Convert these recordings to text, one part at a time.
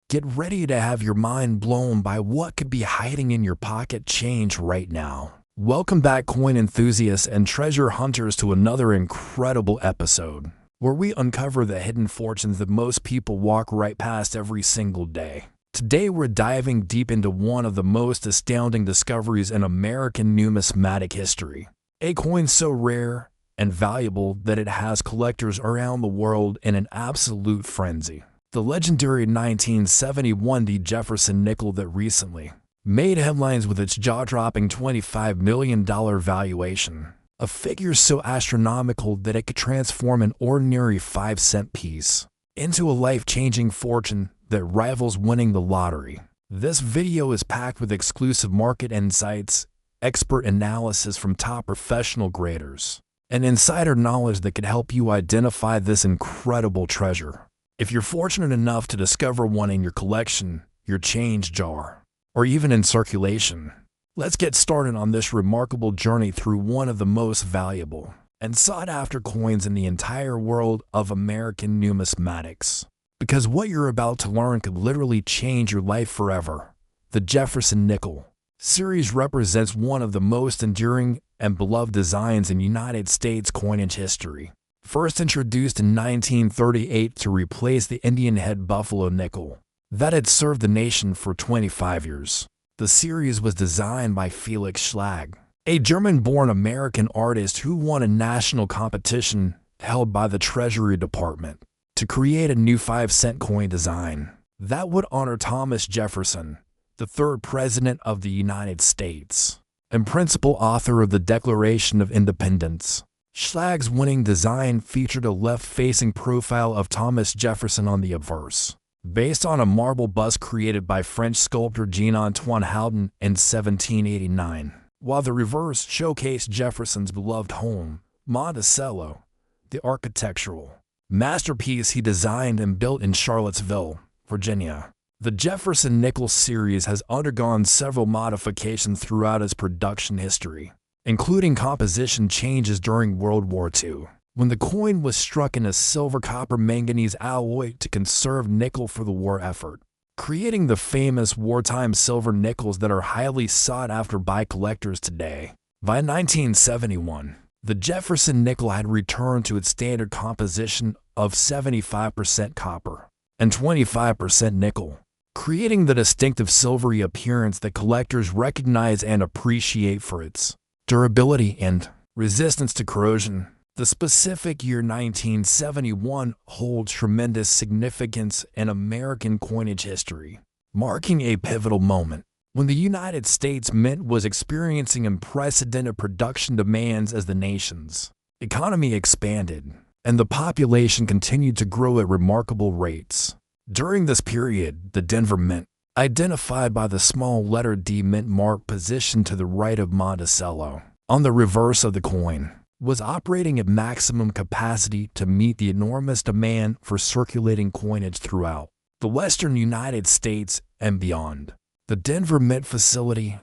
Get ready to have your mind blown by what could be hiding in your pocket change right now. Welcome back, coin enthusiasts and treasure hunters, to another incredible episode where we uncover the hidden fortunes that most people walk right past every single day. Today we're diving deep into one of the most astounding discoveries in American numismatic history. A coin so rare and valuable that it has collectors around the world in an absolute frenzy. The legendary 1971 Jefferson Nickel that recently made headlines with its jaw-dropping $25 million valuation. A figure so astronomical that it could transform an ordinary 5-cent piece into a life-changing fortune that rivals winning the lottery. This video is packed with exclusive market insights, expert analysis from top professional graders, and insider knowledge that could help you identify this incredible treasure. If you're fortunate enough to discover one in your collection, your change jar, or even in circulation, let's get started on this remarkable journey through one of the most valuable and sought-after coins in the entire world of American numismatics. Because what you're about to learn could literally change your life forever. The Jefferson Nickel series represents one of the most enduring and beloved designs in United States coinage history. First introduced in 1938 to replace the Indian head buffalo nickel that had served the nation for 25 years. The series was designed by Felix Schlag, a German-born American artist who won a national competition held by the Treasury Department to create a new 5-cent coin design that would honor Thomas Jefferson, the third President of the United States and principal author of the Declaration of Independence. Schlag's winning design featured a left-facing profile of Thomas Jefferson on the obverse, based on a marble bust created by French sculptor Jean-Antoine Houdon in 1789, while the reverse showcased Jefferson's beloved home, Monticello, the architectural masterpiece he designed and built in Charlottesville, Virginia. The Jefferson Nickel series has undergone several modifications throughout its production history, including composition changes during World War II, when the coin was struck in a silver-copper-manganese alloy to conserve nickel for the war effort, creating the famous wartime silver nickels that are highly sought after by collectors today. By 1971, the Jefferson Nickel had returned to its standard composition of 75% copper and 25% nickel, creating the distinctive silvery appearance that collectors recognize and appreciate for its durability and resistance to corrosion. The specific year 1971 holds tremendous significance in American coinage history, marking a pivotal moment when the United States Mint was experiencing unprecedented production demands as the nation's economy expanded and the population continued to grow at remarkable rates. During this period, the Denver Mint, identified by the small letter D mint mark positioned to the right of Monticello on the reverse of the coin, was operating at maximum capacity to meet the enormous demand for circulating coinage throughout the western United States and beyond. The Denver Mint facility,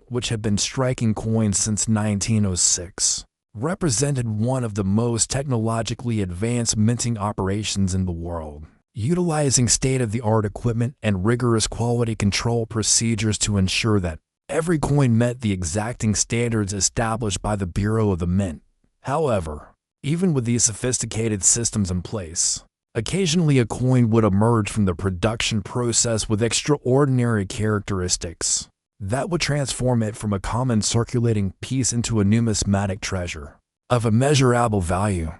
which had been striking coins since 1906, represented one of the most technologically advanced minting operations in the world, utilizing state-of-the-art equipment and rigorous quality control procedures to ensure that every coin met the exacting standards established by the Bureau of the Mint. However, even with these sophisticated systems in place, occasionally a coin would emerge from the production process with extraordinary characteristics that would transform it from a common circulating piece into a numismatic treasure of immeasurable value,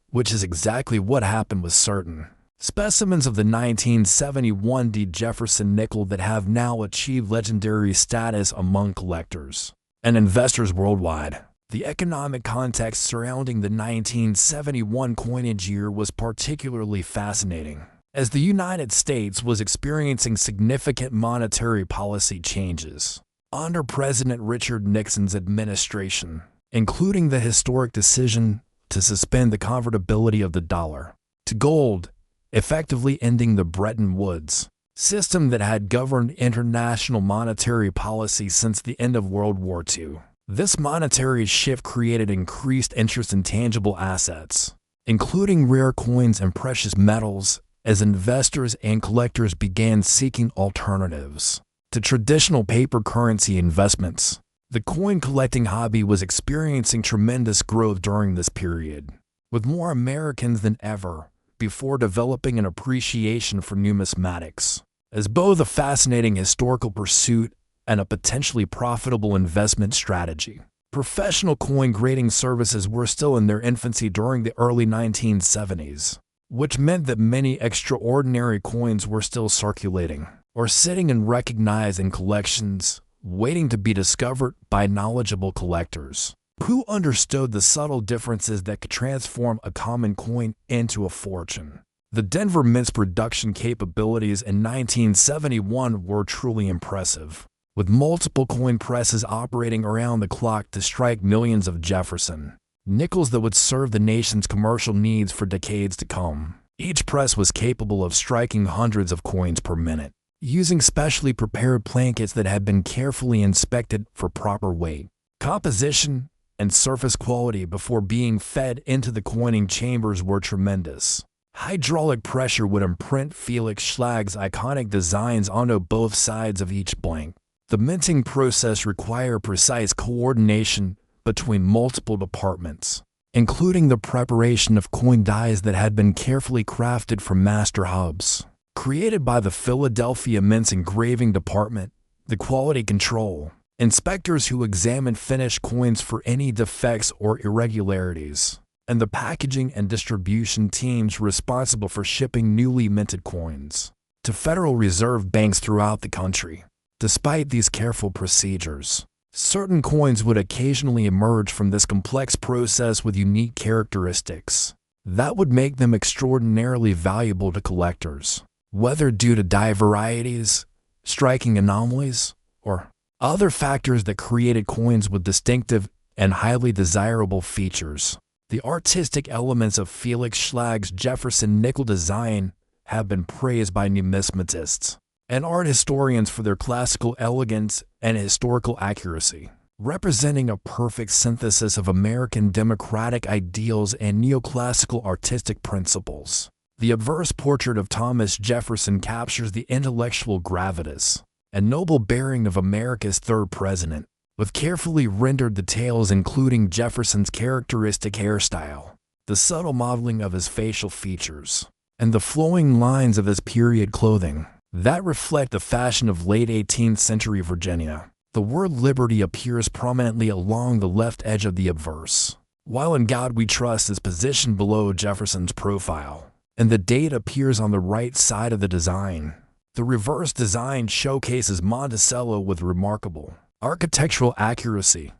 which is exactly what happened with certain specimens of the 1971 Jefferson Nickel that have now achieved legendary status among collectors and investors worldwide. The economic context surrounding the 1971 coinage year was particularly fascinating, as the United States was experiencing significant monetary policy changes under President Richard Nixon's administration, including the historic decision to suspend the convertibility of the dollar to gold, effectively ending the Bretton Woods system that had governed international monetary policy since the end of World War II. This monetary shift created increased interest in tangible assets, including rare coins and precious metals, as investors and collectors began seeking alternatives to traditional paper currency investments. The coin collecting hobby was experiencing tremendous growth during this period, with more Americans than ever before developing an appreciation for numismatics as both a fascinating historical pursuit and a potentially profitable investment strategy. Professional coin grading services were still in their infancy during the early 1970s, which meant that many extraordinary coins were still circulating or sitting in recognized collections, waiting to be discovered by knowledgeable collectors who understood the subtle differences that could transform a common coin into a fortune. The Denver Mint's production capabilities in 1971 were truly impressive, with multiple coin presses operating around the clock to strike millions of Jefferson Nickels that would serve the nation's commercial needs for decades to come. Each press was capable of striking hundreds of coins per minute, using specially prepared plankets that had been carefully inspected for proper weight, composition, and surface quality before being fed into the coining chambers were tremendous. Hydraulic pressure would imprint Felix Schlag's iconic designs onto both sides of each blank. The minting process required precise coordination between multiple departments, including the preparation of coin dies that had been carefully crafted from master hubs created by the Philadelphia Mint's engraving department, the quality control inspectors who examined finished coins for any defects or irregularities, and the packaging and distribution teams responsible for shipping newly minted coins to Federal Reserve banks throughout the country. Despite these careful procedures, certain coins would occasionally emerge from this complex process with unique characteristics that would make them extraordinarily valuable to collectors, whether due to die varieties, striking anomalies, or other factors that created coins with distinctive and highly desirable features. The artistic elements of Felix Schlag's Jefferson Nickel design have been praised by numismatists and art historians for their classical elegance and historical accuracy, representing a perfect synthesis of American democratic ideals and neoclassical artistic principles. The obverse portrait of Thomas Jefferson captures the intellectual gravitas and noble bearing of America's third president, with carefully rendered details including Jefferson's characteristic hairstyle, the subtle modeling of his facial features, and the flowing lines of his period clothing that reflect the fashion of late 18th century Virginia. The word liberty appears prominently along the left edge of the obverse, while In God We Trust is positioned below Jefferson's profile, and the date appears on the right side of the design. The reverse design showcases Monticello with remarkable architectural accuracy,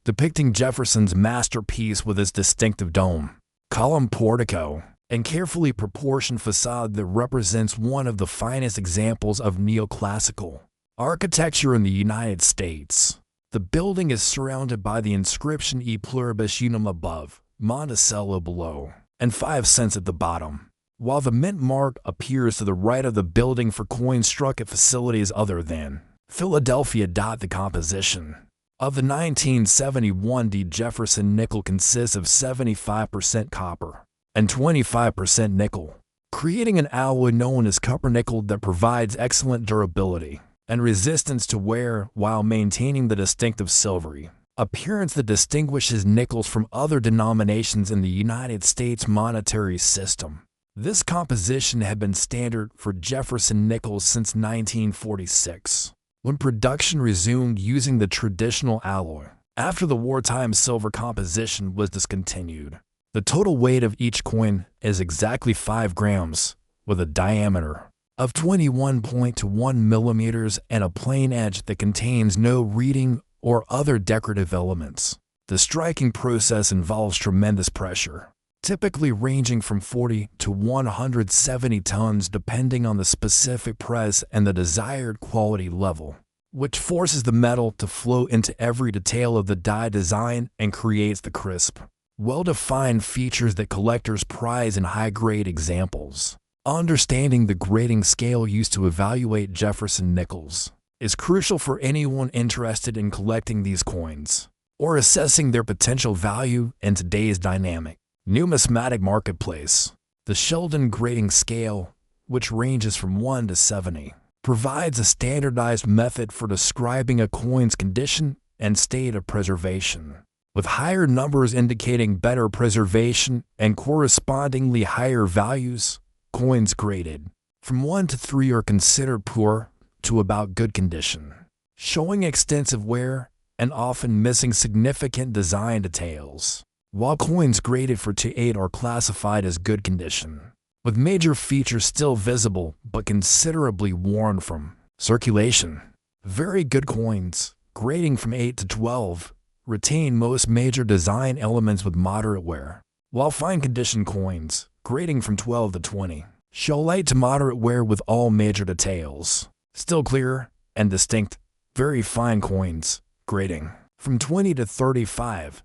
depicting Jefferson's masterpiece with its distinctive dome, column portico, and carefully proportioned facade that represents one of the finest examples of neoclassical architecture in the United States. The building is surrounded by the inscription E pluribus unum above, Monticello below, and 5 cents at the bottom, while the mint mark appears to the right of the building for coins struck at facilities other than Philadelphia. The composition of the 1971 Jefferson nickel consists of 75% copper and 25% nickel, creating an alloy known as cupronickel that provides excellent durability and resistance to wear while maintaining the distinctive silvery appearance that distinguishes nickels from other denominations in the United States monetary system. This composition had been standard for Jefferson Nickels since 1946, when production resumed using the traditional alloy after the wartime silver composition was discontinued. The total weight of each coin is exactly 5 grams, with a diameter of 21.1 millimeters and a plain edge that contains no reading or other decorative elements. The striking process involves tremendous pressure, typically ranging from 40 to 170 tons depending on the specific press and the desired quality level, which forces the metal to flow into every detail of the die design and creates the crisp, well-defined features that collectors prize in high-grade examples. Understanding the grading scale used to evaluate Jefferson Nickels is crucial for anyone interested in collecting these coins or assessing their potential value in today's dynamic numismatic marketplace. The Sheldon grading scale which ranges from 1 to 70, provides a standardized method for describing a coin's condition and state of preservation, with higher numbers indicating better preservation and correspondingly higher values. Coins graded from 1 to 3 are considered poor to about good condition, showing extensive wear and often missing significant design details, while coins graded 4 to 8 are classified as good condition, with major features still visible but considerably worn from circulation. Very good coins, grading from 8 to 12, retain most major design elements with moderate wear, while fine condition coins, grading from 12 to 20, show light to moderate wear with all major details still clear and distinct. Very fine coins, grading from 20 to 35,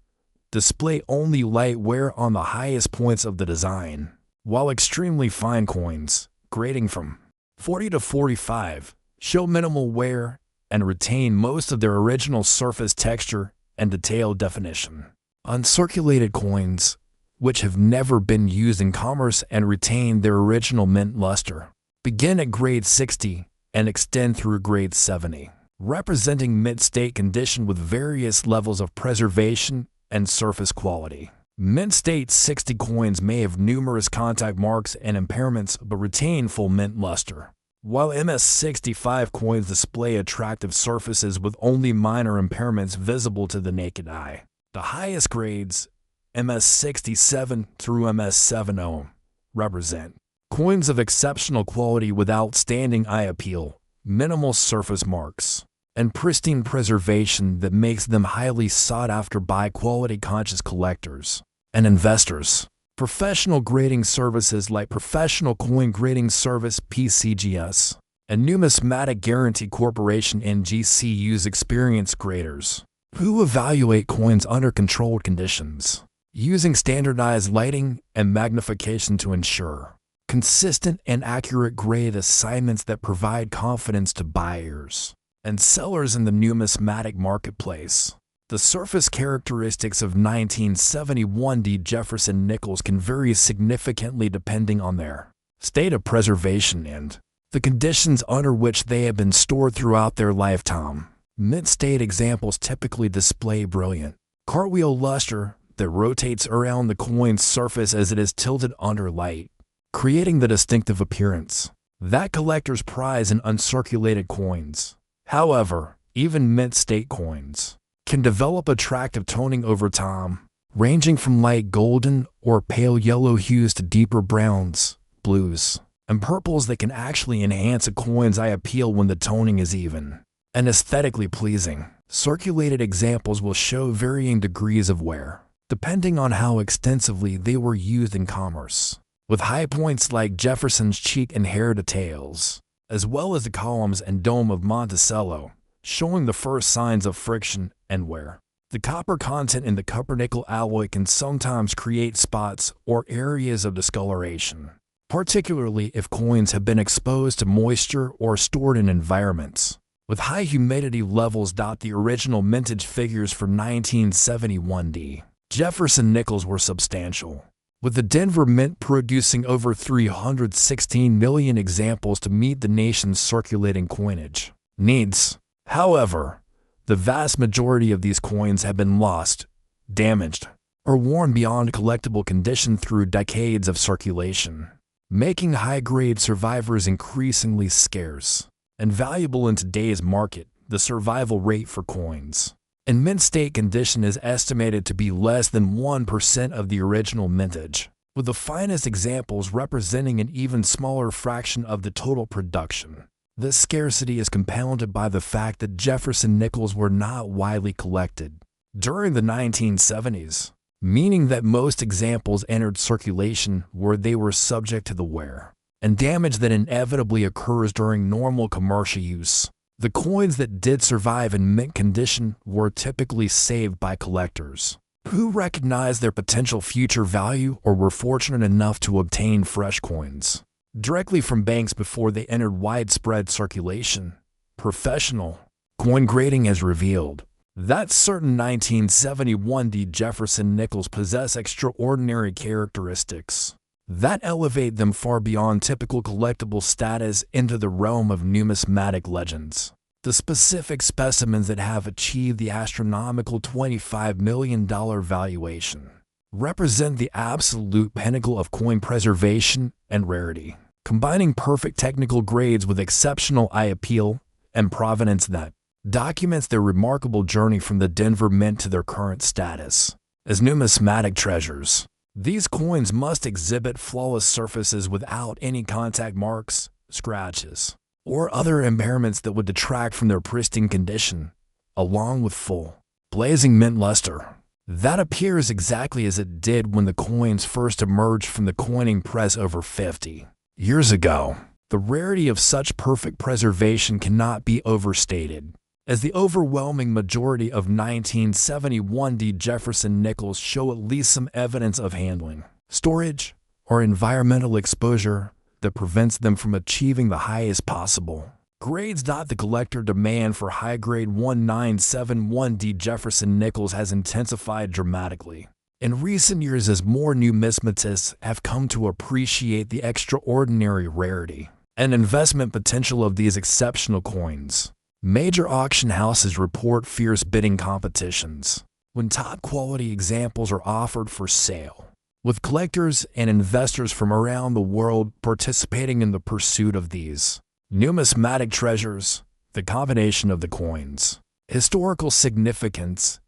display only light wear on the highest points of the design, while extremely fine coins, grading from 40 to 45, show minimal wear and retain most of their original surface texture and detailed definition. Uncirculated coins, which have never been used in commerce and retain their original mint luster, begin at grade 60 and extend through grade 70, representing mint state condition with various levels of preservation and surface quality. Mint state 60 coins may have numerous contact marks and impairments but retain full mint luster, while MS 65 coins display attractive surfaces with only minor impairments visible to the naked eye. The highest grades, MS 67 through MS 70, represent coins of exceptional quality with outstanding eye appeal, minimal surface marks, and pristine preservation that makes them highly sought after by quality-conscious collectors and investors. Professional grading services like Professional Coin Grading Service (PCGS) and Numismatic Guarantee Corporation (NGC) use experienced graders who evaluate coins under controlled conditions, using standardized lighting and magnification to ensure consistent and accurate grade assignments that provide confidence to buyers and sellers in the numismatic marketplace. The surface characteristics of 1971 Jefferson Nickels can vary significantly depending on their state of preservation and the conditions under which they have been stored throughout their lifetime. Mint state examples typically display brilliant cartwheel luster that rotates around the coin's surface as it is tilted under light, creating the distinctive appearance that collectors prize in uncirculated coins. However, even mint state coins can develop attractive toning over time, ranging from light golden or pale yellow hues to deeper browns, blues, and purples that can actually enhance a coin's eye appeal when the toning is even and aesthetically pleasing. Circulated examples will show varying degrees of wear, depending on how extensively they were used in commerce, with high points like Jefferson's cheek and hair details, as well as the columns and dome of Monticello, showing the first signs of friction and wear. The copper content in the cupronickel alloy can sometimes create spots or areas of discoloration, particularly if coins have been exposed to moisture or stored in environments with high humidity levels. The original mintage figures for 1971 Jefferson Nickels were substantial, with the Denver Mint producing over 316 million examples to meet the nation's circulating coinage needs. However, the vast majority of these coins have been lost, damaged, or worn beyond collectible condition through decades of circulation, making high-grade survivors increasingly scarce and valuable in today's market. The survival rate for coins in mint state condition is estimated to be less than 1% of the original mintage, with the finest examples representing an even smaller fraction of the total production. This scarcity is compounded by the fact that Jefferson Nickels were not widely collected during the 1970s, meaning that most examples entered circulation where they were subject to the wear and damage that inevitably occurs during normal commercial use. The coins that did survive in mint condition were typically saved by collectors who recognized their potential future value or were fortunate enough to obtain fresh coins directly from banks before they entered widespread circulation. Professional coin grading has revealed that certain 1971 Jefferson Nickels possess extraordinary characteristics that elevate them far beyond typical collectible status into the realm of numismatic legends. The specific specimens that have achieved the astronomical $25 million valuation represent the absolute pinnacle of coin preservation and rarity, combining perfect technical grades with exceptional eye appeal and provenance that documents their remarkable journey from the Denver Mint to their current status as numismatic treasures. These coins must exhibit flawless surfaces without any contact marks, scratches, or other impairments that would detract from their pristine condition, along with full, blazing mint luster that appears exactly as it did when the coins first emerged from the coining press over 50 years ago. The rarity of such perfect preservation cannot be overstated, as the overwhelming majority of 1971 Jefferson Nickels show at least some evidence of handling, storage, or environmental exposure that prevents them from achieving the highest possible grades. The collector demand for high-grade 1971 Jefferson Nickels has intensified dramatically in recent years as more numismatists have come to appreciate the extraordinary rarity and investment potential of these exceptional coins. Major auction houses report fierce bidding competitions when top-quality examples are offered for sale, with collectors and investors from around the world participating in the pursuit of these numismatic treasures. The combination of the coins' historical significance,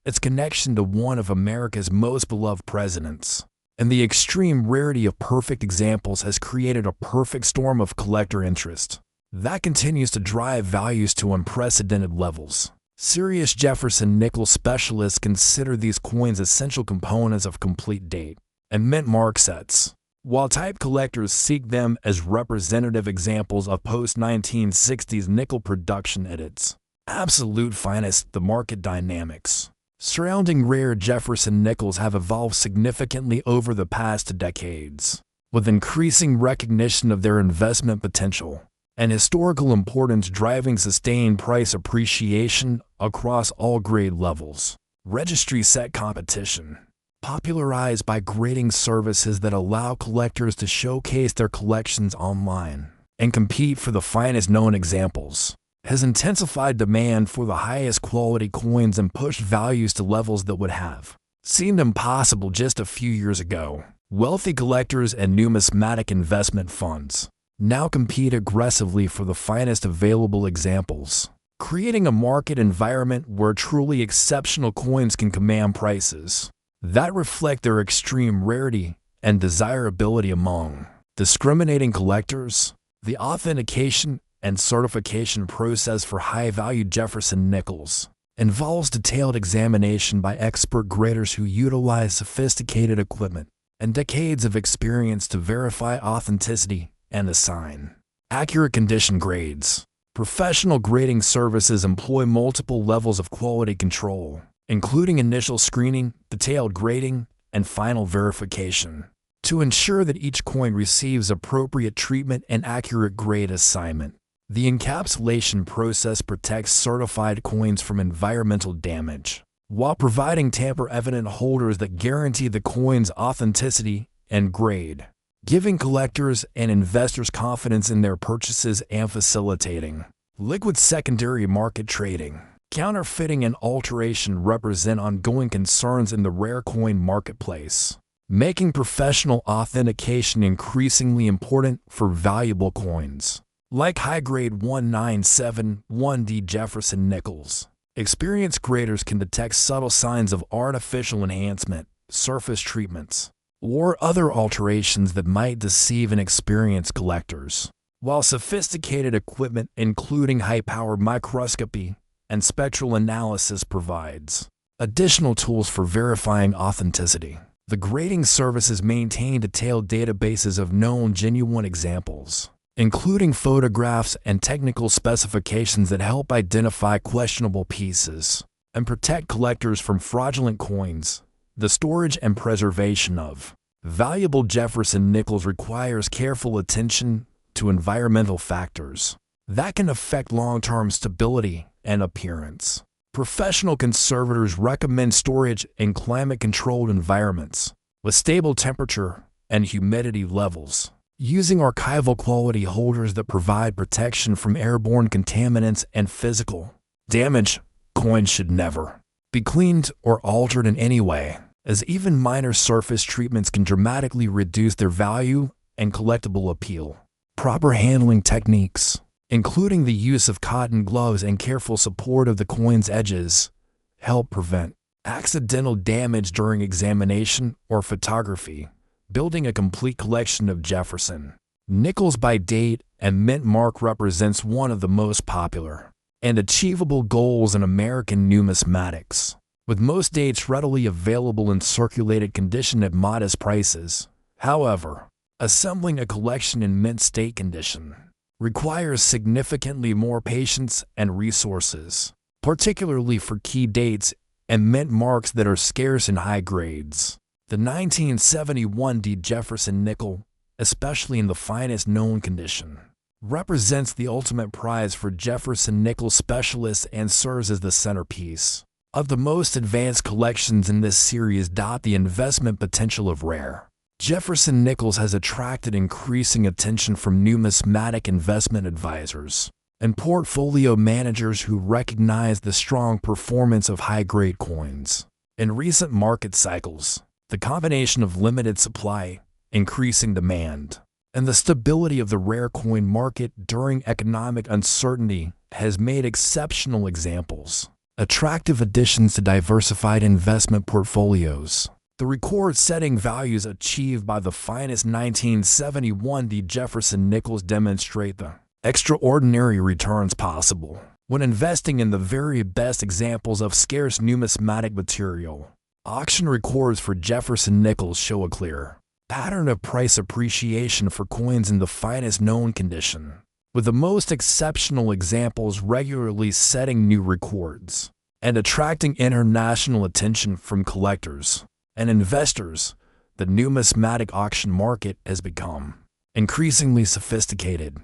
its connection to one of America's most beloved presidents, and the extreme rarity of perfect examples has created a perfect storm of collector interest that continues to drive values to unprecedented levels. Serious Jefferson Nickel specialists consider these coins essential components of complete date and mint mark sets, while type collectors seek them as representative examples of post-1960s nickel production at its absolute finest. The market dynamics surrounding rare Jefferson Nickels have evolved significantly over the past decades, with increasing recognition of their investment potential and historical importance driving sustained price appreciation across all grade levels. Registry set competition, popularized by grading services that allow collectors to showcase their collections online and compete for the finest known examples, has intensified demand for the highest quality coins and pushed values to levels that would have seemed impossible just a few years ago. Wealthy collectors and numismatic investment funds now compete aggressively for the finest available examples, creating a market environment where truly exceptional coins can command prices that reflect their extreme rarity and desirability among discriminating collectors. The authentication and certification process for high-value Jefferson Nickels involves detailed examination by expert graders who utilize sophisticated equipment and decades of experience to verify authenticity and assign accurate condition grades. Professional grading services employ multiple levels of quality control, including initial screening, detailed grading, and final verification, to ensure that each coin receives appropriate treatment and accurate grade assignment. The encapsulation process protects certified coins from environmental damage, while providing tamper-evident holders that guarantee the coin's authenticity and grade, giving collectors and investors confidence in their purchases and facilitating liquid secondary market trading. Counterfeiting and alteration represent ongoing concerns in the rare coin marketplace, making professional authentication increasingly important for valuable coins. Like high-grade 1971 Jefferson Nickels, experienced graders can detect subtle signs of artificial enhancement, surface treatments, or other alterations that might deceive inexperienced collectors, while sophisticated equipment including high-power microscopy and spectral analysis provides additional tools for verifying authenticity. The grading services maintain detailed databases of known genuine examples, including photographs and technical specifications that help identify questionable pieces and protect collectors from fraudulent coins. The storage and preservation of valuable Jefferson Nickels requires careful attention to environmental factors that can affect long-term stability and appearance. Professional conservators recommend storage in climate-controlled environments with stable temperature and humidity levels. Using archival quality holders that provide protection from airborne contaminants and physical damage, coins should never be cleaned or altered in any way, as even minor surface treatments can dramatically reduce their value and collectible appeal. Proper handling techniques, including the use of cotton gloves and careful support of the coin's edges, help prevent accidental damage during examination or photography. Building a complete collection of Jefferson Nickels by date and mint mark represents one of the most popular and achievable goals in American numismatics, with most dates readily available in circulated condition at modest prices. However, assembling a collection in mint state condition requires significantly more patience and resources, particularly for key dates and mint marks that are scarce in high grades. The 1971 Jefferson Nickel, especially in the finest known condition, represents the ultimate prize for Jefferson Nickel specialists and serves as the centerpiece of the most advanced collections in this series. The investment potential of rare Jefferson Nickels has attracted increasing attention from numismatic investment advisors and portfolio managers who recognize the strong performance of high-grade coins. In recent market cycles, the combination of limited supply, increasing demand, and the stability of the rare coin market during economic uncertainty has made exceptional examples attractive additions to diversified investment portfolios. The record-setting values achieved by the finest 1971 Jefferson Nickels demonstrate the extraordinary returns possible when investing in the very best examples of scarce numismatic material. Auction records for Jefferson Nickels show a clear pattern of price appreciation for coins in the finest known condition, with the most exceptional examples regularly setting new records and attracting international attention from collectors and investors. The numismatic auction market has become increasingly sophisticated,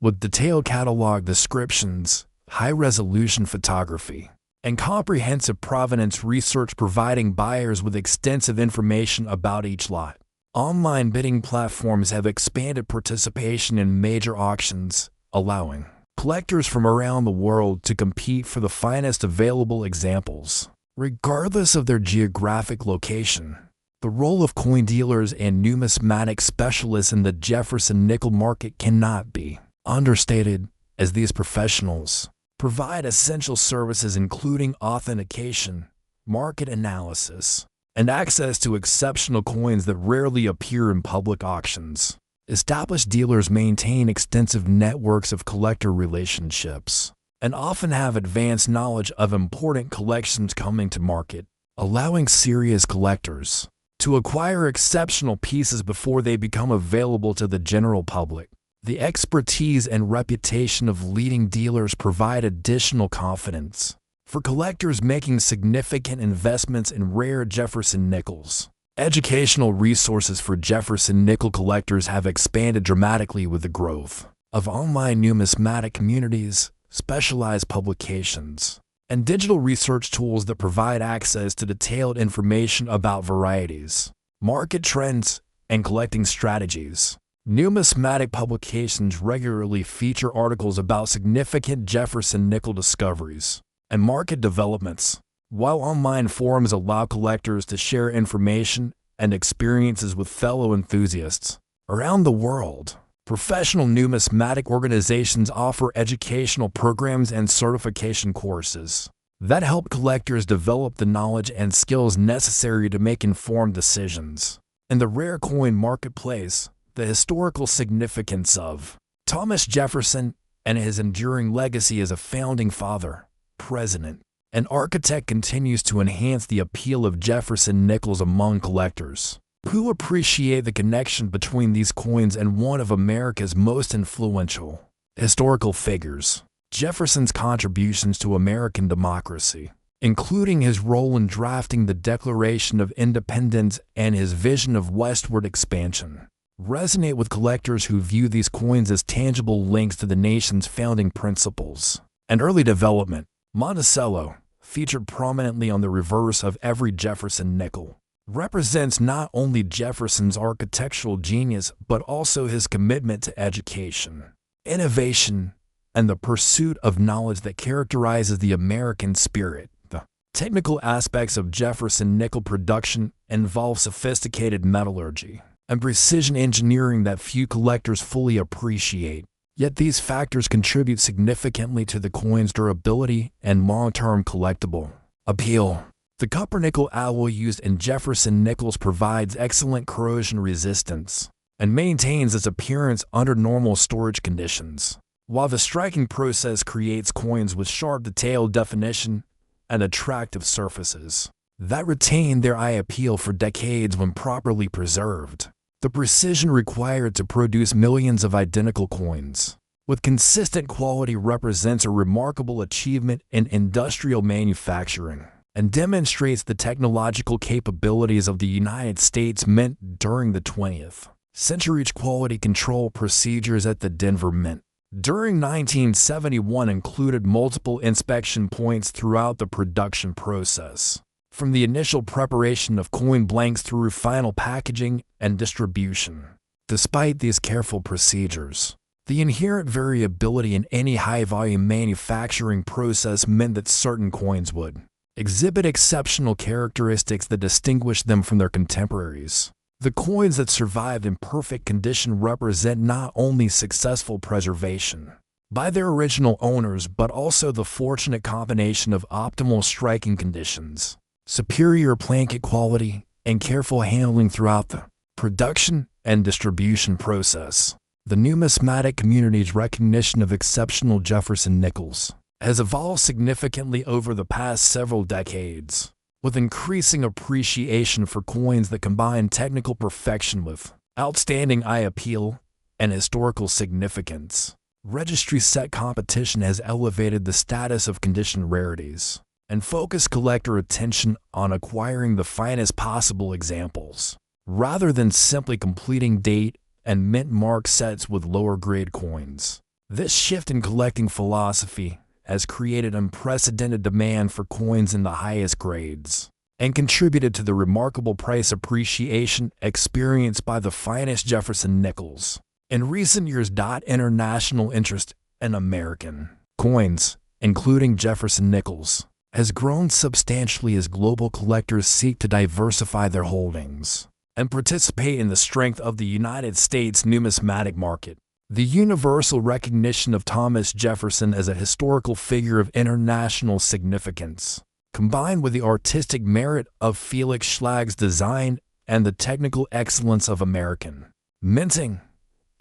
with detailed catalog descriptions, high-resolution photography, and comprehensive provenance research providing buyers with extensive information about each lot. Online bidding platforms have expanded participation in major auctions, allowing collectors from around the world to compete for the finest available examples, regardless of their geographic location. The role of coin dealers and numismatic specialists in the Jefferson Nickel market cannot be understated, as these professionals provide essential services including authentication, market analysis, and access to exceptional coins that rarely appear in public auctions. Established dealers maintain extensive networks of collector relationships and often have advanced knowledge of important collections coming to market, allowing serious collectors to acquire exceptional pieces before they become available to the general public. The expertise and reputation of leading dealers provide additional confidence for collectors making significant investments in rare Jefferson Nickels. Educational resources for Jefferson Nickel collectors have expanded dramatically with the growth of online numismatic communities, specialized publications, and digital research tools that provide access to detailed information about varieties, market trends, and collecting strategies. Numismatic publications regularly feature articles about significant Jefferson Nickel discoveries and market developments, while online forums allow collectors to share information and experiences with fellow enthusiasts around the world. Professional numismatic organizations offer educational programs and certification courses that help collectors develop the knowledge and skills necessary to make informed decisions. In the rare coin marketplace, the historical significance of Thomas Jefferson and his enduring legacy as a founding father, president, and architect continues to enhance the appeal of Jefferson Nickels among collectors who appreciate the connection between these coins and one of America's most influential historical figures. Jefferson's contributions to American democracy, including his role in drafting the Declaration of Independence and his vision of westward expansion, resonate with collectors who view these coins as tangible links to the nation's founding principles and early development. Monticello, featured prominently on the reverse of every Jefferson nickel, represents not only Jefferson's architectural genius but also his commitment to education, innovation, and the pursuit of knowledge that characterizes the American spirit. The technical aspects of Jefferson nickel production involve sophisticated metallurgy and precision engineering that few collectors fully appreciate. Yet these factors contribute significantly to the coin's durability and long-term collectible appeal. The cupronickel alloy used in Jefferson Nickels provides excellent corrosion resistance and maintains its appearance under normal storage conditions, while the striking process creates coins with sharp detailed definition and attractive surfaces that retain their eye appeal for decades when properly preserved. The precision required to produce millions of identical coins with consistent quality represents a remarkable achievement in industrial manufacturing and demonstrates the technological capabilities of the United States Mint during the 20th century. Quality control procedures at the Denver Mint during 1971 included multiple inspection points throughout the production process, from the initial preparation of coin blanks through final packaging and distribution. Despite these careful procedures, the inherent variability in any high-volume manufacturing process meant that certain coins would exhibit exceptional characteristics that distinguish them from their contemporaries. The coins that survived in perfect condition represent not only successful preservation by their original owners but also the fortunate combination of optimal striking conditions, superior plankett quality, and careful handling throughout the production and distribution process. The numismatic community's recognition of exceptional Jefferson Nickels has evolved significantly over the past several decades, with increasing appreciation for coins that combine technical perfection with outstanding eye appeal and historical significance. Registry set competition has elevated the status of condition rarities and focused collector attention on acquiring the finest possible examples, rather than simply completing date and mint mark sets with lower-grade coins. This shift in collecting philosophy has created unprecedented demand for coins in the highest grades and contributed to the remarkable price appreciation experienced by the finest Jefferson Nickels in recent years. International interest in American coins, including Jefferson Nickels, has grown substantially as global collectors seek to diversify their holdings and participate in the strength of the United States numismatic market. The universal recognition of Thomas Jefferson as a historical figure of international significance, combined with the artistic merit of Felix Schlag's design and the technical excellence of American minting,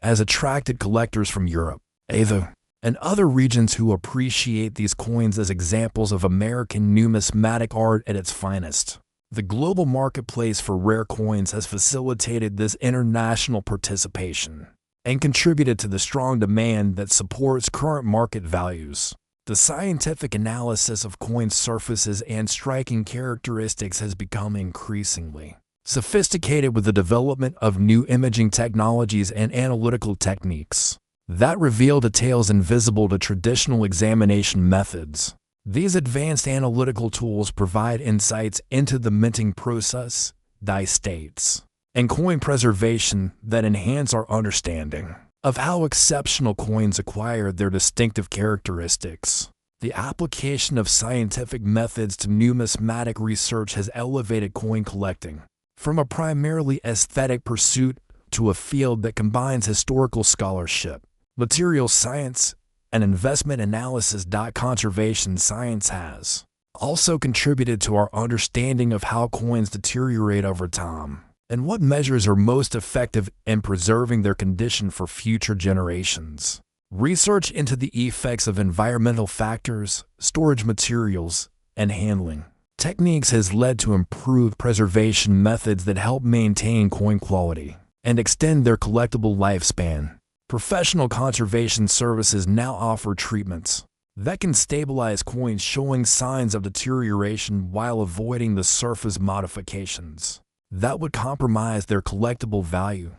has attracted collectors from Europe, Asia, and other regions who appreciate these coins as examples of American numismatic art at its finest. The global marketplace for rare coins has facilitated this international participation and contributed to the strong demand that supports current market values. The scientific analysis of coin surfaces and striking characteristics has become increasingly sophisticated with the development of new imaging technologies and analytical techniques that reveal details invisible to traditional examination methods. These advanced analytical tools provide insights into the minting process, die states, and coin preservation that enhance our understanding of how exceptional coins acquire their distinctive characteristics. The application of scientific methods to numismatic research has elevated coin collecting from a primarily aesthetic pursuit to a field that combines historical scholarship, material science, and investment analysis. Conservation science has also contributed to our understanding of how coins deteriorate over time and what measures are most effective in preserving their condition for future generations. Research into the effects of environmental factors, storage materials, and handling techniques has led to improved preservation methods that help maintain coin quality and extend their collectible lifespan. Professional conservation services now offer treatments that can stabilize coins showing signs of deterioration while avoiding the surface modifications that would compromise their collectible value.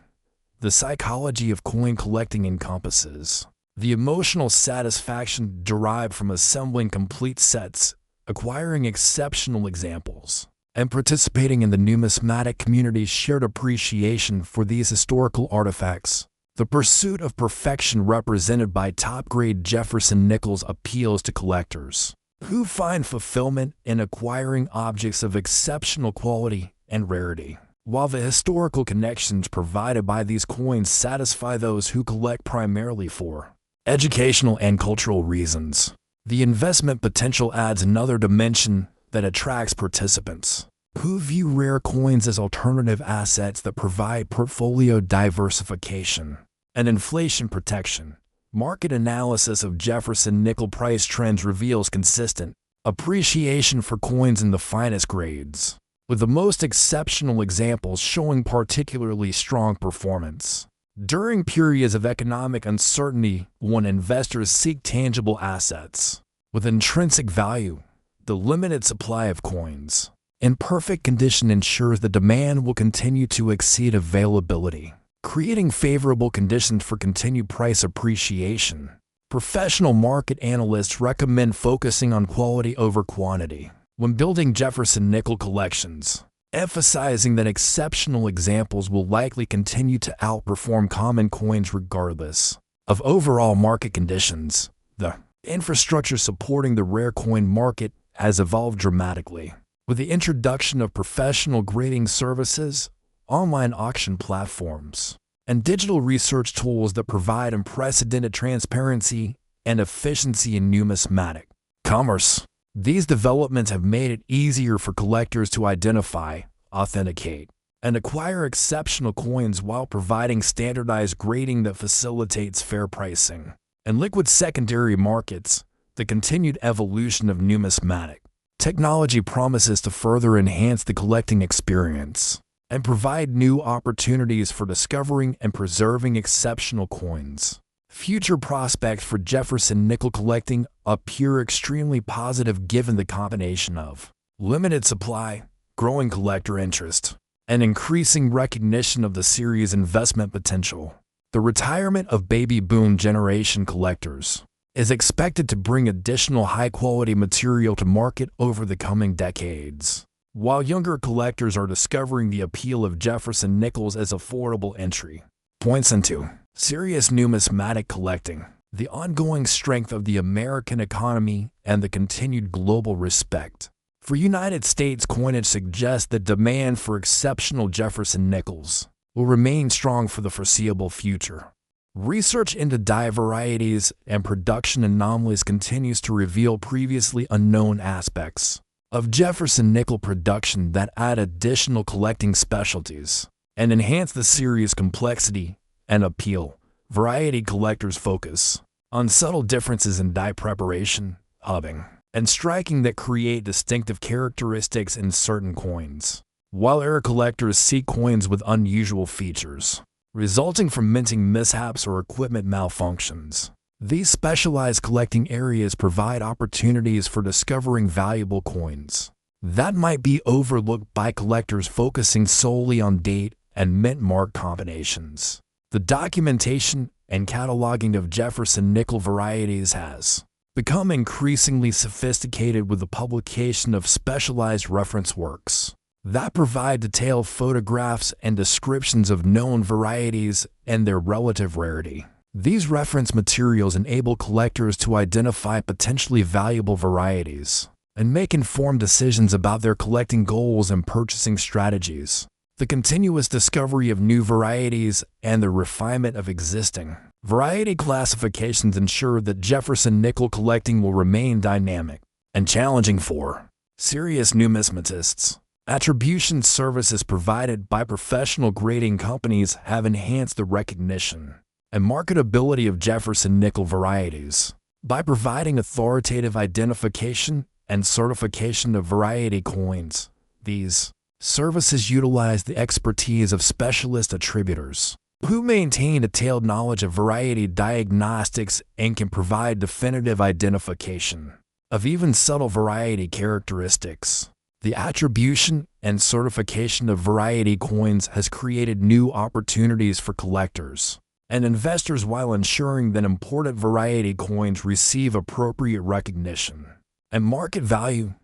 The psychology of coin collecting encompasses the emotional satisfaction derived from assembling complete sets, acquiring exceptional examples, and participating in the numismatic community's shared appreciation for these historical artifacts. The pursuit of perfection represented by top-grade Jefferson Nickels appeals to collectors who find fulfillment in acquiring objects of exceptional quality and rarity, while the historical connections provided by these coins satisfy those who collect primarily for educational and cultural reasons. The investment potential adds another dimension that attracts participants who view rare coins as alternative assets that provide portfolio diversification and inflation protection. Market analysis of Jefferson nickel price trends reveals consistent appreciation for coins in the finest grades, with the most exceptional examples showing particularly strong performance. During periods of economic uncertainty, when investors seek tangible assets with intrinsic value, the limited supply of coins in perfect condition ensures the demand will continue to exceed availability, creating favorable conditions for continued price appreciation. Professional market analysts recommend focusing on quality over quantity when building Jefferson nickel collections, emphasizing that exceptional examples will likely continue to outperform common coins regardless of overall market conditions. The infrastructure supporting the rare coin market has evolved dramatically, with the introduction of professional grading services, online auction platforms, and digital research tools that provide unprecedented transparency and efficiency in numismatic commerce. These developments have made it easier for collectors to identify, authenticate, and acquire exceptional coins while providing standardized grading that facilitates fair pricing. In liquid secondary markets, the continued evolution of numismatic technology promises to further enhance the collecting experience and provide new opportunities for discovering and preserving exceptional coins. Future prospects for Jefferson nickel collecting appear extremely positive given the combination of limited supply, growing collector interest, and increasing recognition of the series' investment potential. The retirement of baby boom generation collectors is expected to bring additional high-quality material to market over the coming decades, while younger collectors are discovering the appeal of Jefferson Nickels as affordable entry points into serious numismatic collecting. The ongoing strength of the American economy and the continued global respect for United States coinage suggests that demand for exceptional Jefferson Nickels will remain strong for the foreseeable future. Research into die varieties and production anomalies continues to reveal previously unknown aspects of Jefferson nickel production that add additional collecting specialties and enhance the series' complexity and appeal. Variety collectors focus on subtle differences in die preparation, hubbing, and striking that create distinctive characteristics in certain coins, while rare collectors seek coins with unusual features resulting from minting mishaps or equipment malfunctions. These specialized collecting areas provide opportunities for discovering valuable coins that might be overlooked by collectors focusing solely on date and mint mark combinations. The documentation and cataloging of Jefferson nickel varieties has become increasingly sophisticated with the publication of specialized reference works that provide detailed photographs and descriptions of known varieties and their relative rarity. These reference materials enable collectors to identify potentially valuable varieties and make informed decisions about their collecting goals and purchasing strategies. The continuous discovery of new varieties and the refinement of existing variety classifications ensure that Jefferson nickel collecting will remain dynamic and challenging for serious numismatists. Attribution services provided by professional grading companies have enhanced the recognition and marketability of Jefferson nickel varieties by providing authoritative identification and certification of variety coins. These services utilize the expertise of specialist attributors who maintain a detailed knowledge of variety diagnostics and can provide definitive identification of even subtle variety characteristics. The attribution and certification of variety coins has created new opportunities for collectors and investors while ensuring that imported variety coins receive appropriate recognition and market value.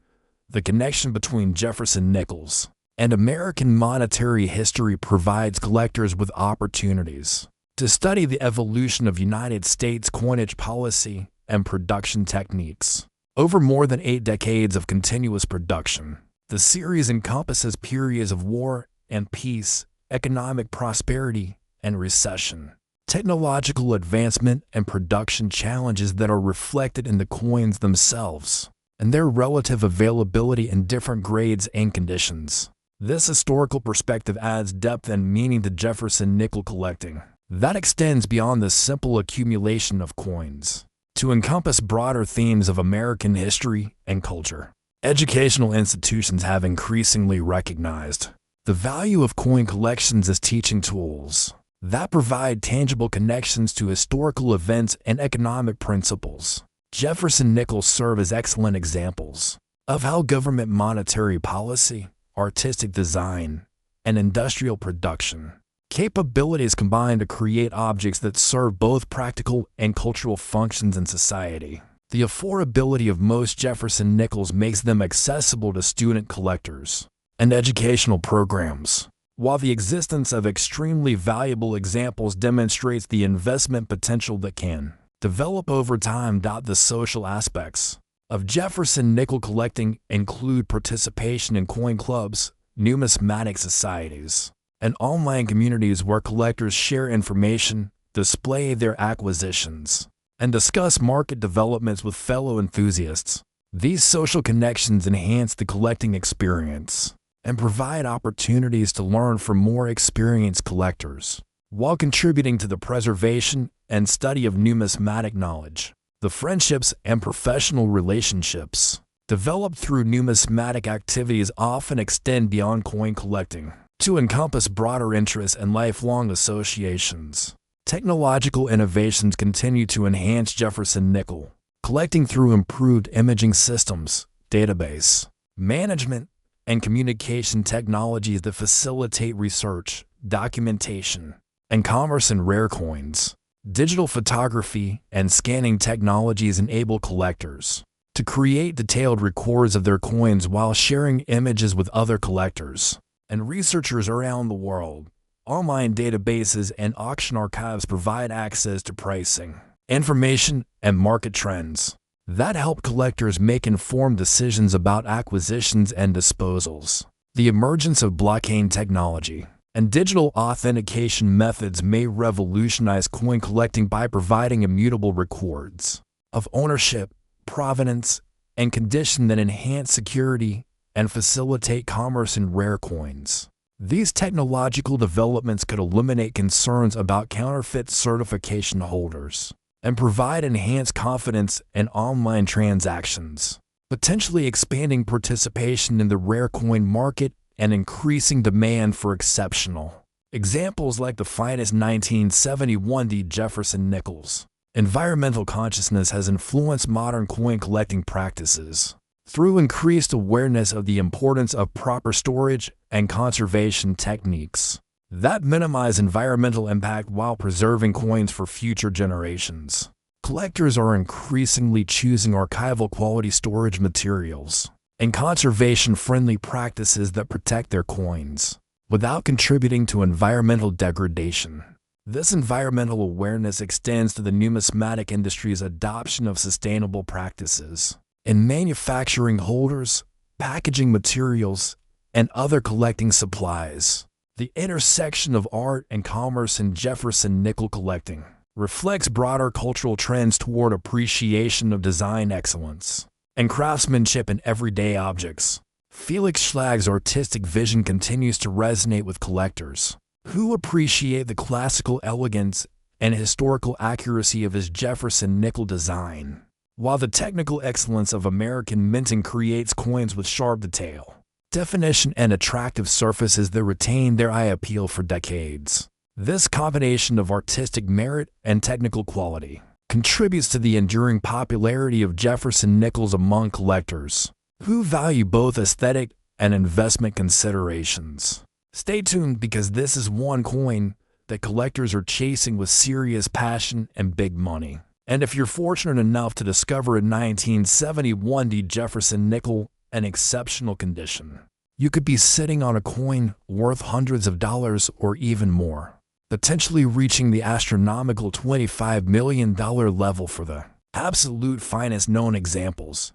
The connection between Jefferson Nickels and American monetary history provides collectors with opportunities to study the evolution of United States coinage policy and production techniques. Over more than 8 decades of continuous production, the series encompasses periods of war and peace, economic prosperity and recession, technological advancement and production challenges that are reflected in the coins themselves and their relative availability in different grades and conditions. This historical perspective adds depth and meaning to Jefferson nickel collecting that extends beyond the simple accumulation of coins to encompass broader themes of American history and culture. Educational institutions have increasingly recognized the value of coin collections as teaching tools that provide tangible connections to historical events and economic principles. Jefferson Nickels serve as excellent examples of how government monetary policy, artistic design, and industrial production capabilities combine to create objects that serve both practical and cultural functions in society. The affordability of most Jefferson Nickels makes them accessible to student collectors and educational programs, while the existence of extremely valuable examples demonstrates the investment potential that can develop over time. The social aspects of Jefferson nickel collecting include participation in coin clubs, numismatic societies, and online communities where collectors share information, display their acquisitions, and discuss market developments with fellow enthusiasts. These social connections enhance the collecting experience and provide opportunities to learn from more experienced collectors, while contributing to the preservation and study of numismatic knowledge. The friendships and professional relationships developed through numismatic activities often extend beyond coin collecting to encompass broader interests and lifelong associations. Technological innovations continue to enhance Jefferson nickel collecting through improved imaging systems, database management, and communication technologies that facilitate research, documentation, and commerce in rare coins. Digital photography and scanning technologies enable collectors to create detailed records of their coins while sharing images with other collectors and researchers around the world. Online databases and auction archives provide access to pricing, information, and market trends that help collectors make informed decisions about acquisitions and disposals. The emergence of blockchain technology and digital authentication methods may revolutionize coin collecting by providing immutable records of ownership, provenance, and condition that enhance security and facilitate commerce in rare coins. These technological developments could eliminate concerns about counterfeit certification holders and provide enhanced confidence in online transactions, potentially expanding participation in the rare coin market and increasing demand for exceptional examples like the finest 1971 Jefferson Nickels. Environmental consciousness has influenced modern coin collecting practices through increased awareness of the importance of proper storage and conservation techniques that minimize environmental impact while preserving coins for future generations. Collectors are increasingly choosing archival quality storage materials and conservation-friendly practices that protect their coins without contributing to environmental degradation. This environmental awareness extends to the numismatic industry's adoption of sustainable practices in manufacturing holders, packaging materials, and other collecting supplies. The intersection of art and commerce in Jefferson nickel collecting reflects broader cultural trends toward appreciation of design excellence and craftsmanship in everyday objects. Felix Schlag's artistic vision continues to resonate with collectors who appreciate the classical elegance and historical accuracy of his Jefferson nickel design, while the technical excellence of American minting creates coins with sharp detail, definition, and attractive surfaces that retain their eye appeal for decades. This combination of artistic merit and technical quality contributes to the enduring popularity of Jefferson Nickels among collectors who value both aesthetic and investment considerations. Stay tuned, because this is one coin that collectors are chasing with serious passion and big money. And if you're fortunate enough to discover a 1971 Jefferson nickel and exceptional condition. You could be sitting on a coin worth hundreds of dollars or even more, potentially reaching the astronomical $25 million level for the absolute finest known examples.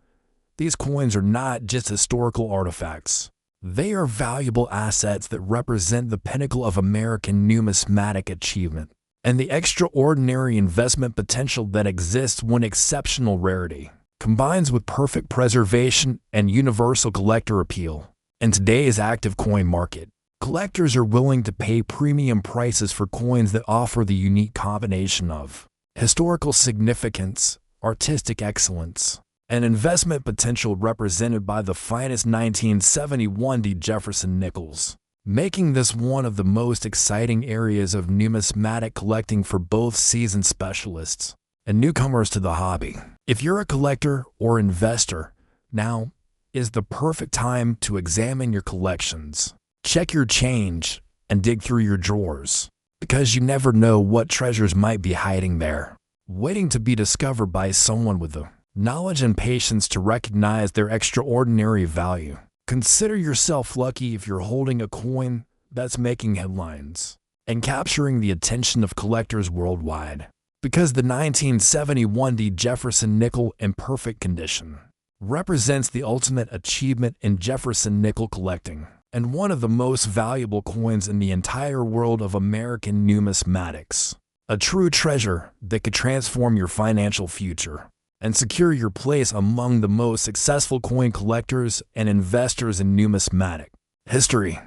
These coins are not just historical artifacts. They are valuable assets that represent the pinnacle of American numismatic achievement and the extraordinary investment potential that exists when exceptional rarity combines with perfect preservation and universal collector appeal. In today's active coin market, collectors are willing to pay premium prices for coins that offer the unique combination of historical significance, artistic excellence, and investment potential represented by the finest 1971 Jefferson Nickels, making this one of the most exciting areas of numismatic collecting for both seasoned specialists and newcomers to the hobby. If you're a collector or investor, now is the perfect time to examine your collections. Check your change and dig through your drawers, because you never know what treasures might be hiding there, waiting to be discovered by someone with the knowledge and patience to recognize their extraordinary value. Consider yourself lucky if you're holding a coin that's making headlines and capturing the attention of collectors worldwide, because the 1971 Jefferson Nickel in perfect condition represents the ultimate achievement in Jefferson nickel collecting and one of the most valuable coins in the entire world of American numismatics. A true treasure that could transform your financial future and secure your place among the most successful coin collectors and investors in numismatic history.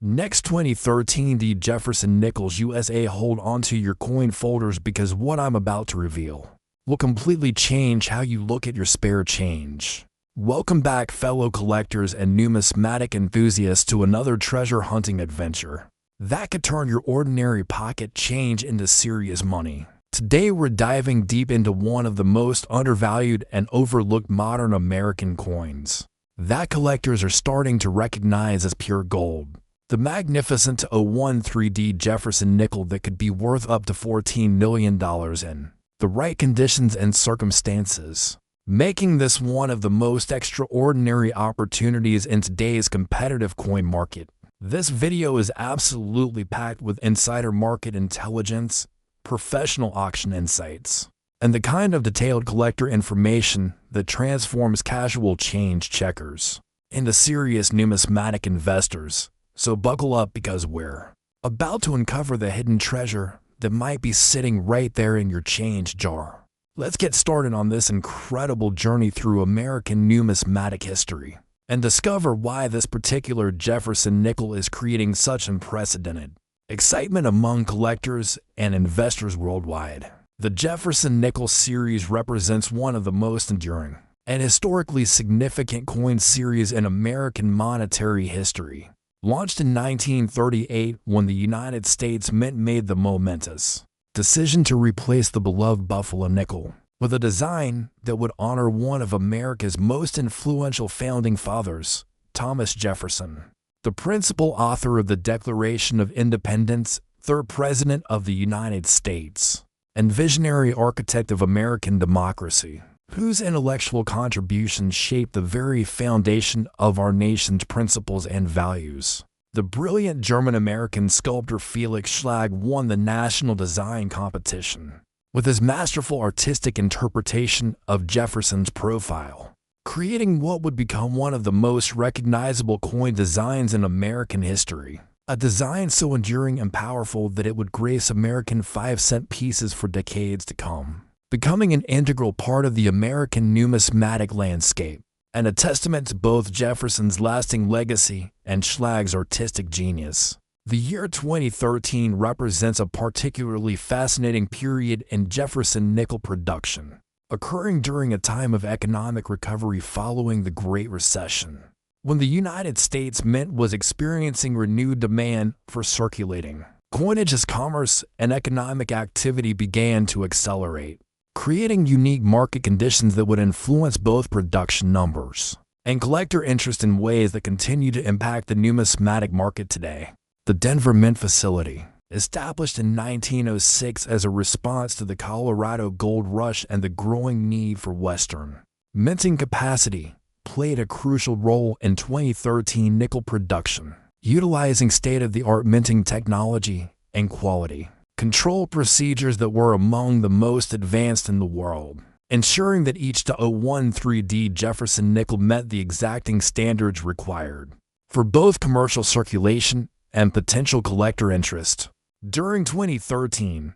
Next, 2013 Jefferson Nickels USA. Hold onto your coin folders, because what I'm about to reveal will completely change how you look at your spare change. Welcome back, fellow collectors and numismatic enthusiasts, to another treasure hunting adventure that could turn your ordinary pocket change into serious money. Today we're diving deep into one of the most undervalued and overlooked modern American coins that collectors are starting to recognize as pure gold. The magnificent 013 Jefferson nickel that could be worth up to $14 million in the right conditions and circumstances, making this one of the most extraordinary opportunities in today's competitive coin market. This video is absolutely packed with insider market intelligence, professional auction insights, and the kind of detailed collector information that transforms casual change checkers into serious numismatic investors. So buckle up, because we're about to uncover the hidden treasure that might be sitting right there in your change jar. Let's get started on this incredible journey through American numismatic history and discover why this particular Jefferson nickel is creating such unprecedented excitement among collectors and investors worldwide. The Jefferson Nickel series represents one of the most enduring and historically significant coin series in American monetary history. Launched in 1938, when the United States Mint made the momentous decision to replace the beloved Buffalo nickel with a design that would honor one of America's most influential founding fathers, Thomas Jefferson, the principal author of the Declaration of Independence, third President of the United States, and visionary architect of American democracy, whose intellectual contributions shaped the very foundation of our nation's principles and values. The brilliant German-American sculptor Felix Schlag won the national design competition with his masterful artistic interpretation of Jefferson's profile, creating what would become one of the most recognizable coin designs in American history. A design so enduring and powerful that it would grace American 5-cent pieces for decades to come, becoming an integral part of the American numismatic landscape, and a testament to both Jefferson's lasting legacy and Schlag's artistic genius. The year 2013 represents a particularly fascinating period in Jefferson nickel production, occurring during a time of economic recovery following the Great Recession, when the United States Mint was experiencing renewed demand for circulating coinage as commerce and economic activity began to accelerate, creating unique market conditions that would influence both production numbers and collector interest in ways that continue to impact the numismatic market today. The Denver Mint facility, established in 1906 as a response to the Colorado Gold Rush and the growing need for Western minting capacity, played a crucial role in 2013 nickel production, utilizing state-of-the-art minting technology and quality control procedures that were among the most advanced in the world, ensuring that each 013D Jefferson nickel met the exacting standards required for both commercial circulation and potential collector interest. During 2013,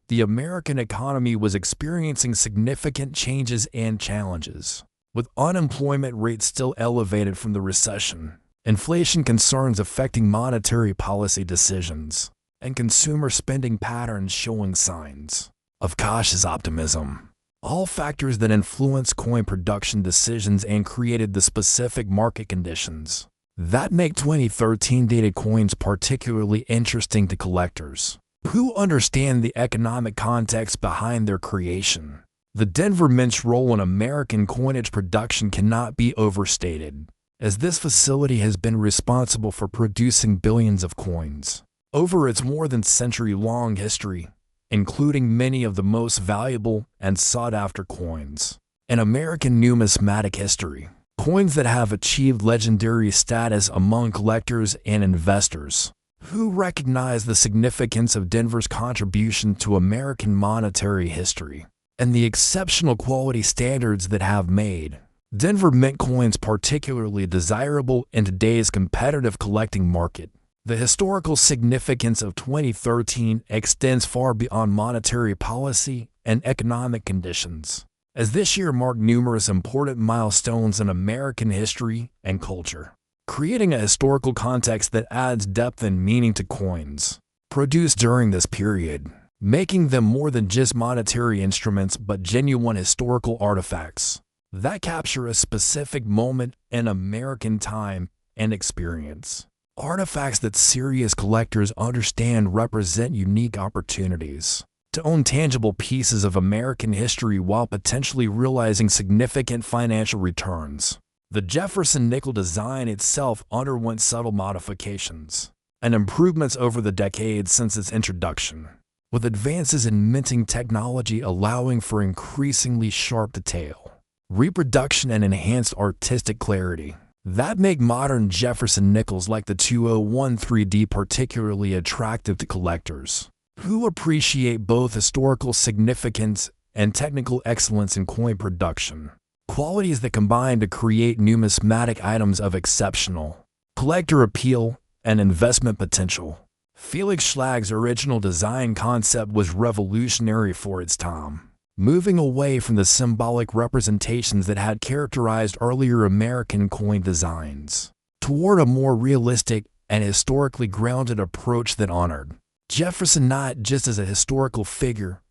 the American economy was experiencing significant changes and challenges, with unemployment rates still elevated from the recession, inflation concerns affecting monetary policy decisions, and consumer spending patterns showing signs of cautious optimism. All factors that influence coin production decisions and created the specific market conditions that make 2013 dated coins particularly interesting to collectors who understand the economic context behind their creation. The Denver Mint's role in American coinage production cannot be overstated, as this facility has been responsible for producing billions of coins over its more than century-long history, including many of the most valuable and sought-after coins in American numismatic history, coins that have achieved legendary status among collectors and investors who recognize the significance of Denver's contribution to American monetary history and the exceptional quality standards that have made Denver Mint coins particularly desirable in today's competitive collecting market. The historical significance of 2013 extends far beyond monetary policy and economic conditions, as this year marked numerous important milestones in American history and culture, creating a historical context that adds depth and meaning to coins produced during this period, making them more than just monetary instruments but genuine historical artifacts that capture a specific moment in American time and experience. Artifacts that serious collectors understand represent unique opportunities to own tangible pieces of American history while potentially realizing significant financial returns. The Jefferson Nickel design itself underwent subtle modifications and improvements over the decades since its introduction, with advances in minting technology allowing for increasingly sharp detail, reproduction, and enhanced artistic clarity that make modern Jefferson Nickels like the 2013D particularly attractive to collectors who appreciate both historical significance and technical excellence in coin production, qualities that combine to create numismatic items of exceptional collector appeal and investment potential. Felix Schlag's original design concept was revolutionary for its time, moving away from the symbolic representations that had characterized earlier American coin designs toward a more realistic and historically grounded approach that honored Jefferson not just as a historical figure,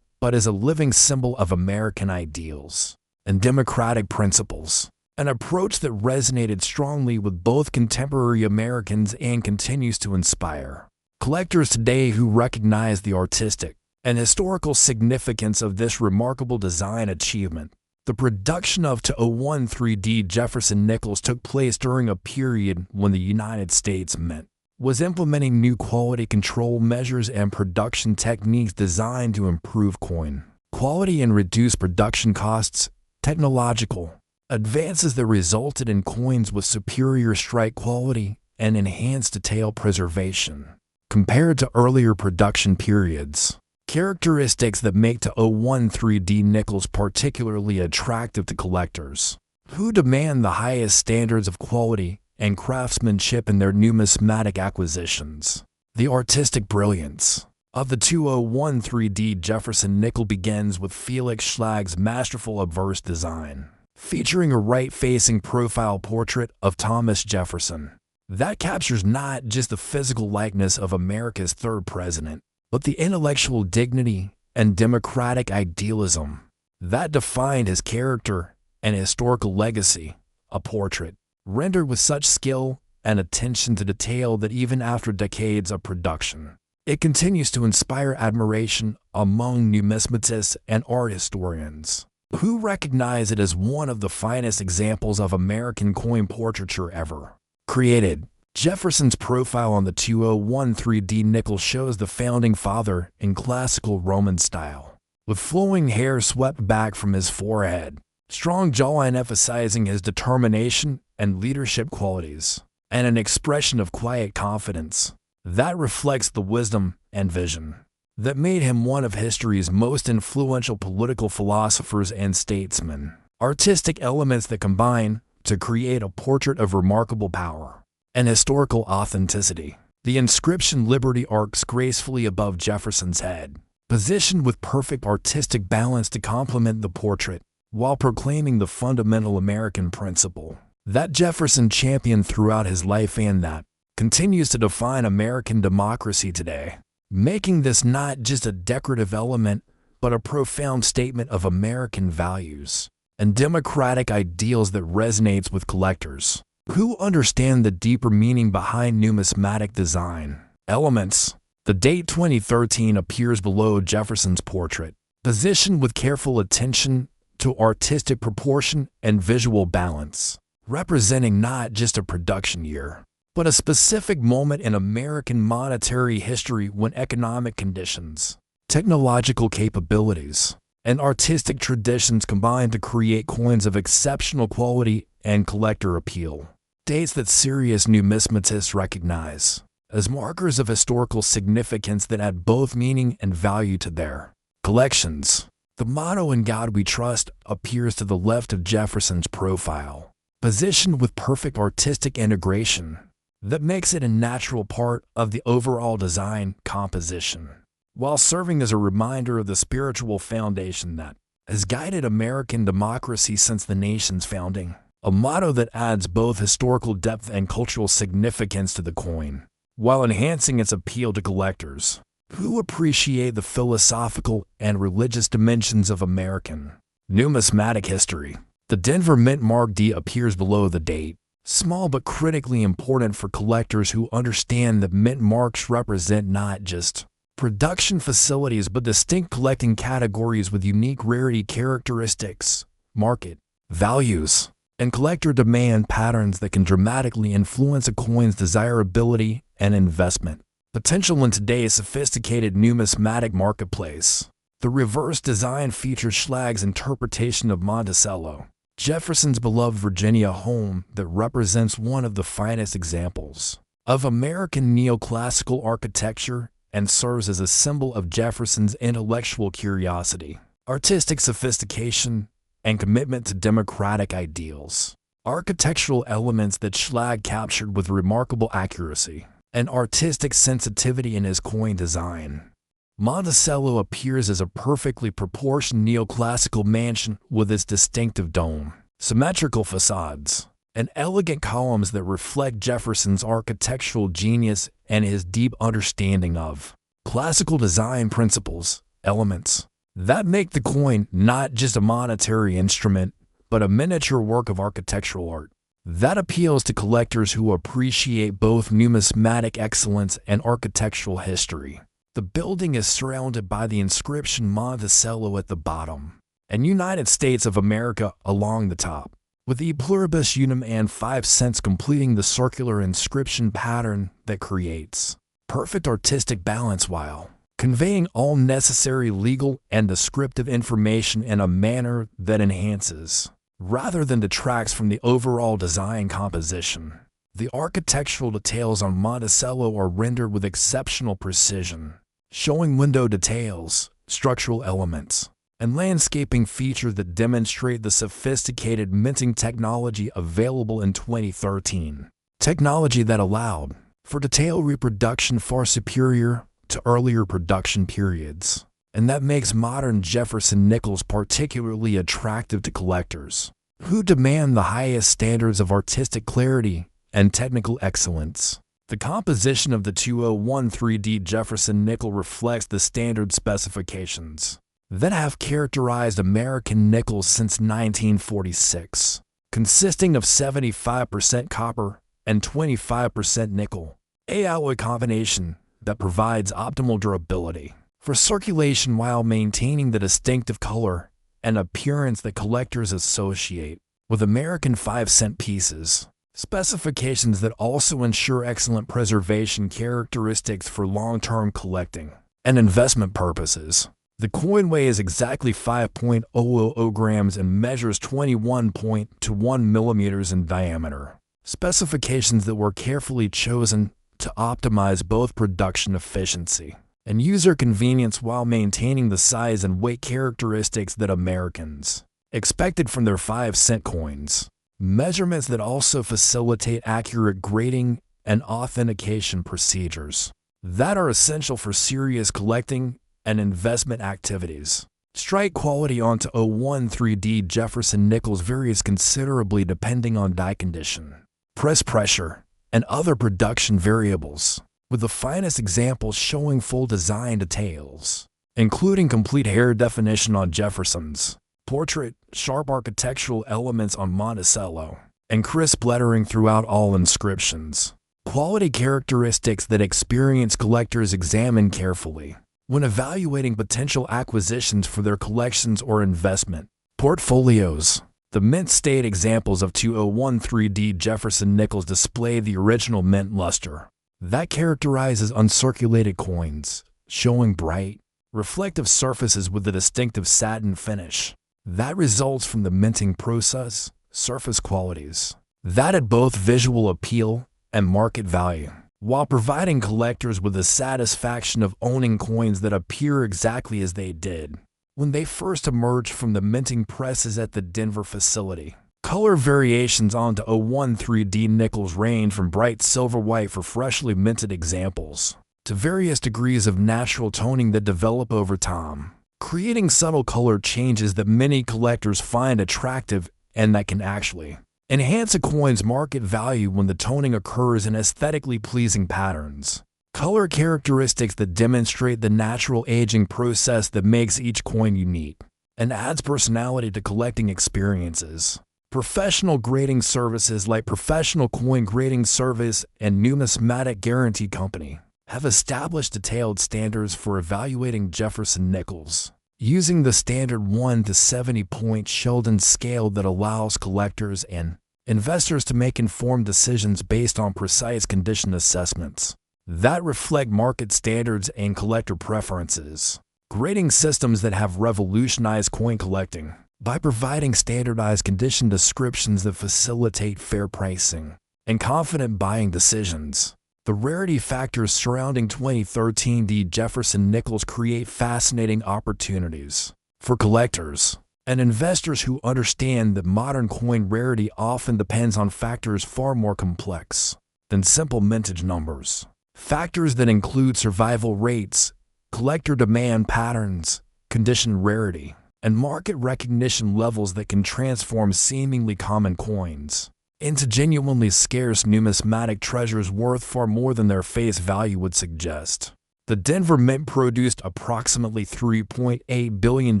but as a living symbol of American ideals and democratic principles, an approach that resonated strongly with both contemporary Americans and continues to inspire collectors today who recognize the artistic and historical significance of this remarkable design achievement. The production of 2013D Jefferson Nickels took place during a period when the United States Mint was implementing new quality control measures and production techniques designed to improve coin quality and reduce production costs. Technological advances that resulted in coins with superior strike quality and enhanced detail preservation compared to earlier production periods. Characteristics that make 2013D Nickels particularly attractive to collectors who demand the highest standards of quality and craftsmanship in their numismatic acquisitions. The artistic brilliance of the 2013D Jefferson Nickel begins with Felix Schlag's masterful obverse design, featuring a right-facing profile portrait of Thomas Jefferson that captures not just the physical likeness of America's third president, but the intellectual dignity and democratic idealism that defined his character and historical legacy. A portrait rendered with such skill and attention to detail that even after decades of production, it continues to inspire admiration among numismatists and art historians who recognize it as one of the finest examples of American coin portraiture ever created. Jefferson's profile on the 2013D nickel shows the founding father in classical Roman style, with flowing hair swept back from his forehead strong jawline emphasizing his determination and leadership qualities, and an expression of quiet confidence that reflects the wisdom and vision that made him one of history's most influential political philosophers and statesmen. Artistic elements that combine to create a portrait of remarkable power and historical authenticity. The inscription "Liberty" arcs gracefully above Jefferson's head, positioned with perfect artistic balance to complement the portrait, while proclaiming the fundamental American principle that Jefferson championed throughout his life and that continues to define American democracy today, making this not just a decorative element, but a profound statement of American values and democratic ideals that resonates with collectors who understand the deeper meaning behind numismatic design elements. The date 2013 appears below Jefferson's portrait, positioned with careful attention to artistic proportion and visual balance, representing not just a production year, but a specific moment in American monetary history when economic conditions, technological capabilities, and artistic traditions combined to create coins of exceptional quality and collector appeal. Dates that serious numismatists recognize as markers of historical significance that add both meaning and value to their collections. The motto "In God We Trust" appears to the left of Jefferson's profile, positioned with perfect artistic integration that makes it a natural part of the overall design composition, while serving as a reminder of the spiritual foundation that has guided American democracy since the nation's founding. A motto that adds both historical depth and cultural significance to the coin, while enhancing its appeal to collectors who appreciate the philosophical and religious dimensions of American numismatic history. The Denver Mint Mark D appears below the date, small but critically important for collectors who understand that mint marks represent not just production facilities but distinct collecting categories with unique rarity characteristics, market values, and collector demand patterns that can dramatically influence a coin's desirability and investment potential in today's sophisticated numismatic marketplace. The reverse design features Schlag's interpretation of Monticello, Jefferson's beloved Virginia home, that represents one of the finest examples of American neoclassical architecture and serves as a symbol of Jefferson's intellectual curiosity, artistic sophistication, and commitment to democratic ideals. Architectural elements that Schlag captured with remarkable accuracy and artistic sensitivity in his coin design. Monticello appears as a perfectly proportioned neoclassical mansion with its distinctive dome, symmetrical facades, and elegant columns that reflect Jefferson's architectural genius and his deep understanding of classical design principles, elements that make the coin not just a monetary instrument, but a miniature work of architectural art that appeals to collectors who appreciate both numismatic excellence and architectural history. The building is surrounded by the inscription Monticello at the bottom and United States of America along the top, with E pluribus unum and 5 cents completing the circular inscription pattern that creates perfect artistic balance while conveying all necessary legal and descriptive information in a manner that enhances, rather than detracts from, the overall design composition. The architectural details on Monticello are rendered with exceptional precision, showing window details, structural elements, and landscaping features that demonstrate the sophisticated minting technology available in 2013. Technology that allowed for detail reproduction far superior to earlier production periods, and that makes modern Jefferson Nickels particularly attractive to collectors who demand the highest standards of artistic clarity and technical excellence. The composition of the 2013D Jefferson Nickel reflects the standard specifications that have characterized American nickels since 1946, consisting of 75% copper and 25% nickel, an alloy combination that provides optimal durability for circulation while maintaining the distinctive color and appearance that collectors associate with American 5-cent pieces. Specifications that also ensure excellent preservation characteristics for long-term collecting and investment purposes. The coin weighs exactly 5.000 grams and measures 21.21 millimeters in diameter. Specifications that were carefully chosen to optimize both production efficiency and user convenience while maintaining the size and weight characteristics that Americans expected from their 5-cent coins. Measurements that also facilitate accurate grading and authentication procedures that are essential for serious collecting and investment activities. Strike quality onto 013D Jefferson Nickels varies considerably depending on die condition, press pressure, and other production variables, with the finest examples showing full design details, including complete hair definition on Jefferson's portrait, sharp architectural elements on Monticello, and crisp lettering throughout all inscriptions. Quality characteristics that experienced collectors examine carefully when evaluating potential acquisitions for their collections or investment portfolios. The mint state examples of 2013D Jefferson Nickels display the original mint luster that characterizes uncirculated coins, showing bright, reflective surfaces with a distinctive satin finish that results from the minting process. Surface qualities that add both visual appeal and market value, while providing collectors with the satisfaction of owning coins that appear exactly as they did when they first emerged from the minting presses at the Denver facility. Color variations onto 013D Nickels range from bright silver white for freshly minted examples to various degrees of natural toning that develop over time, creating subtle color changes that many collectors find attractive and that can actually enhance a coin's market value when the toning occurs in aesthetically pleasing patterns. Color characteristics that demonstrate the natural aging process that makes each coin unique and adds personality to collecting experiences. Professional grading services like Professional Coin Grading Service and Numismatic Guarantee Company have established detailed standards for evaluating Jefferson Nickels, using the standard 1 to 70 point Sheldon scale that allows collectors and investors to make informed decisions based on precise condition assessments that reflect market standards and collector preferences. Grading systems that have revolutionized coin collecting by providing standardized condition descriptions that facilitate fair pricing and confident buying decisions. The rarity factors surrounding 2013D Jefferson Nickels create fascinating opportunities for collectors and investors who understand that modern coin rarity often depends on factors far more complex than simple mintage numbers. Factors that include survival rates, collector demand patterns, condition rarity, and market recognition levels that can transform seemingly common coins into genuinely scarce numismatic treasures worth far more than their face value would suggest. The Denver Mint produced approximately 3.8 billion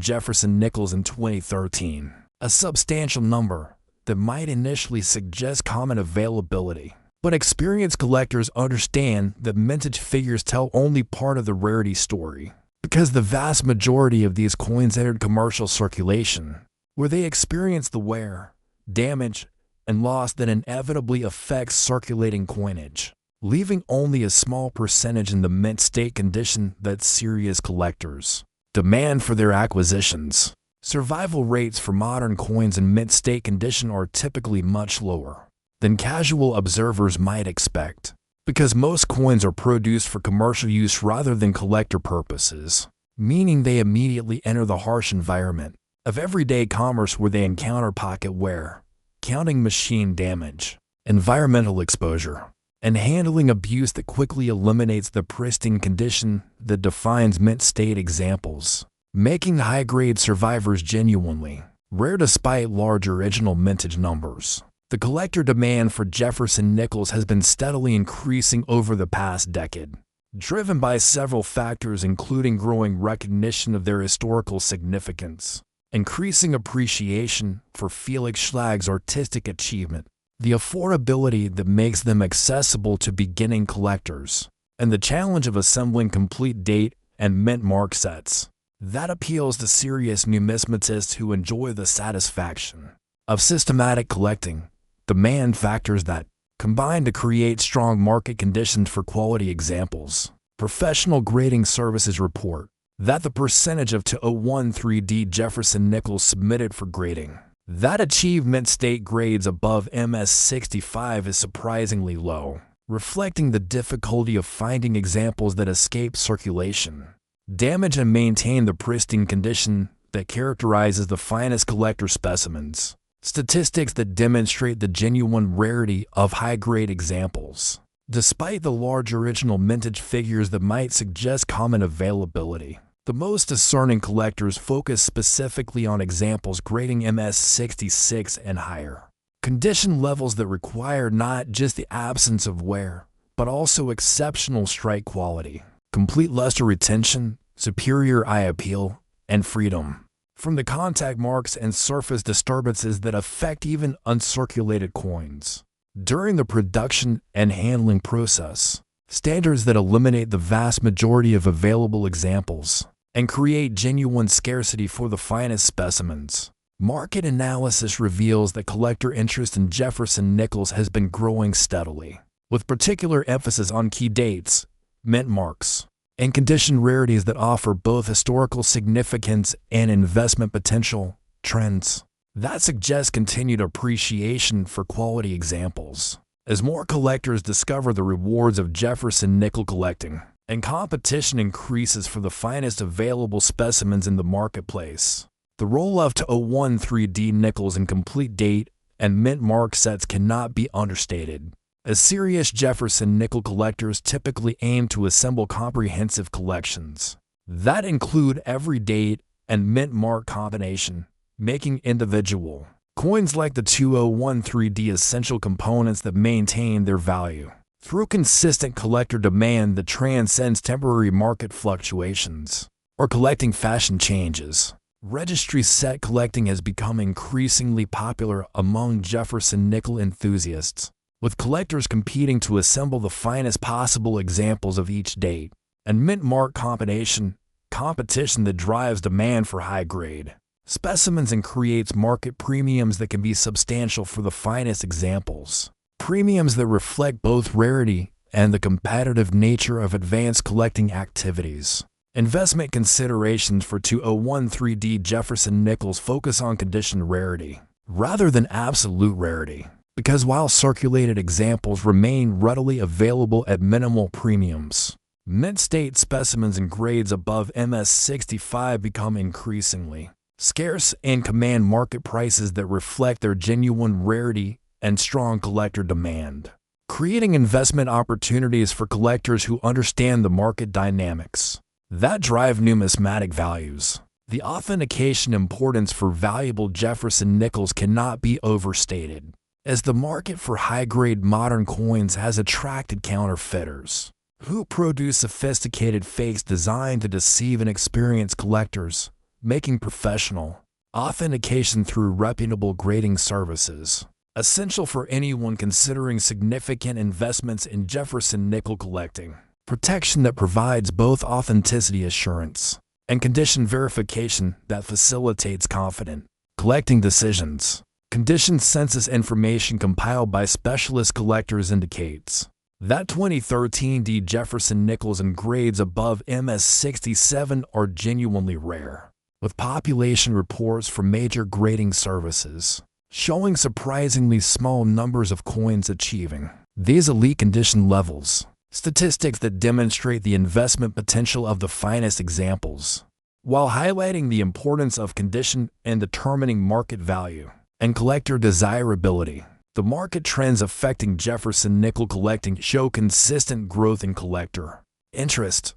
Jefferson Nickels in 2013, a substantial number that might initially suggest common availability. But experienced collectors understand that mintage figures tell only part of the rarity story, because the vast majority of these coins entered commercial circulation, where they experienced the wear, damage, and loss that inevitably affects circulating coinage, leaving only a small percentage in the mint state condition that serious collectors demand for their acquisitions. Survival rates for modern coins in mint state condition are typically much lower than casual observers might expect, because most coins are produced for commercial use rather than collector purposes, meaning they immediately enter the harsh environment of everyday commerce where they encounter pocket wear, counting machine damage, environmental exposure, and handling abuse that quickly eliminates the pristine condition that defines mint state examples, making high-grade survivors genuinely rare despite large original mintage numbers. The collector demand for Jefferson Nickels has been steadily increasing over the past decade, driven by several factors including growing recognition of their historical significance, increasing appreciation for Felix Schlag's artistic achievement, the affordability that makes them accessible to beginning collectors, and the challenge of assembling complete date and mint mark sets that appeals to serious numismatists who enjoy the satisfaction of systematic collecting. Demand factors that combine to create strong market conditions for quality examples. Professional Grading Services report that the percentage of 2013D Jefferson Nickels submitted for grading that achieve mint state grades above MS65 is surprisingly low, reflecting the difficulty of finding examples that escape circulation, damage, and maintain the pristine condition that characterizes the finest collector specimens. Statistics that demonstrate the genuine rarity of high-grade examples, despite the large original mintage figures that might suggest common availability. The most discerning collectors focus specifically on examples grading MS66 and higher, condition levels that require not just the absence of wear, but also exceptional strike quality, complete luster retention, superior eye appeal, and freedom from the contact marks and surface disturbances that affect even uncirculated coins during the production and handling process. Standards that eliminate the vast majority of available examples and create genuine scarcity for the finest specimens. Market analysis reveals that collector interest in Jefferson Nickels has been growing steadily, with particular emphasis on key dates, mint marks, and condition rarities that offer both historical significance and investment potential. Trends that suggest continued appreciation for quality examples as more collectors discover the rewards of Jefferson nickel collecting, and competition increases for the finest available specimens in the marketplace. The role of 2013D Nickels in complete date and mint mark sets cannot be understated, as serious Jefferson nickel collectors typically aim to assemble comprehensive collections that include every date and mint mark combination, making individual coins like the 2013D essential components that maintain their value through consistent collector demand that transcends temporary market fluctuations or collecting fashion changes. Registry set collecting has become increasingly popular among Jefferson nickel enthusiasts, with collectors competing to assemble the finest possible examples of each date and mint mark competition that drives demand for high-grade specimens and creates market premiums that can be substantial for the finest examples. Premiums that reflect both rarity and the competitive nature of advanced collecting activities. Investment considerations for 2013D Jefferson Nickels focus on condition rarity rather than absolute rarity, because while circulated examples remain readily available at minimal premiums, mint state specimens and grades above MS65 become increasingly scarce and command market prices that reflect their genuine rarity and strong collector demand, creating investment opportunities for collectors who understand the market dynamics that drive numismatic values. The authentication importance for valuable Jefferson Nickels cannot be overstated, as the market for high-grade modern coins has attracted counterfeiters who produce sophisticated fakes designed to deceive and experienced collectors, making professional authentication through reputable grading services essential for anyone considering significant investments in Jefferson nickel collecting. Protection that provides both authenticity assurance and condition verification that facilitates confident collecting decisions. Condition census information compiled by specialist collectors indicates that 2013D Jefferson Nickels and grades above MS67 are genuinely rare, with population reports from major grading services showing surprisingly small numbers of coins achieving these elite condition levels. Statistics that demonstrate the investment potential of the finest examples, while highlighting the importance of condition in determining market value and collector desirability. The market trends affecting Jefferson nickel collecting show consistent growth in collector interest,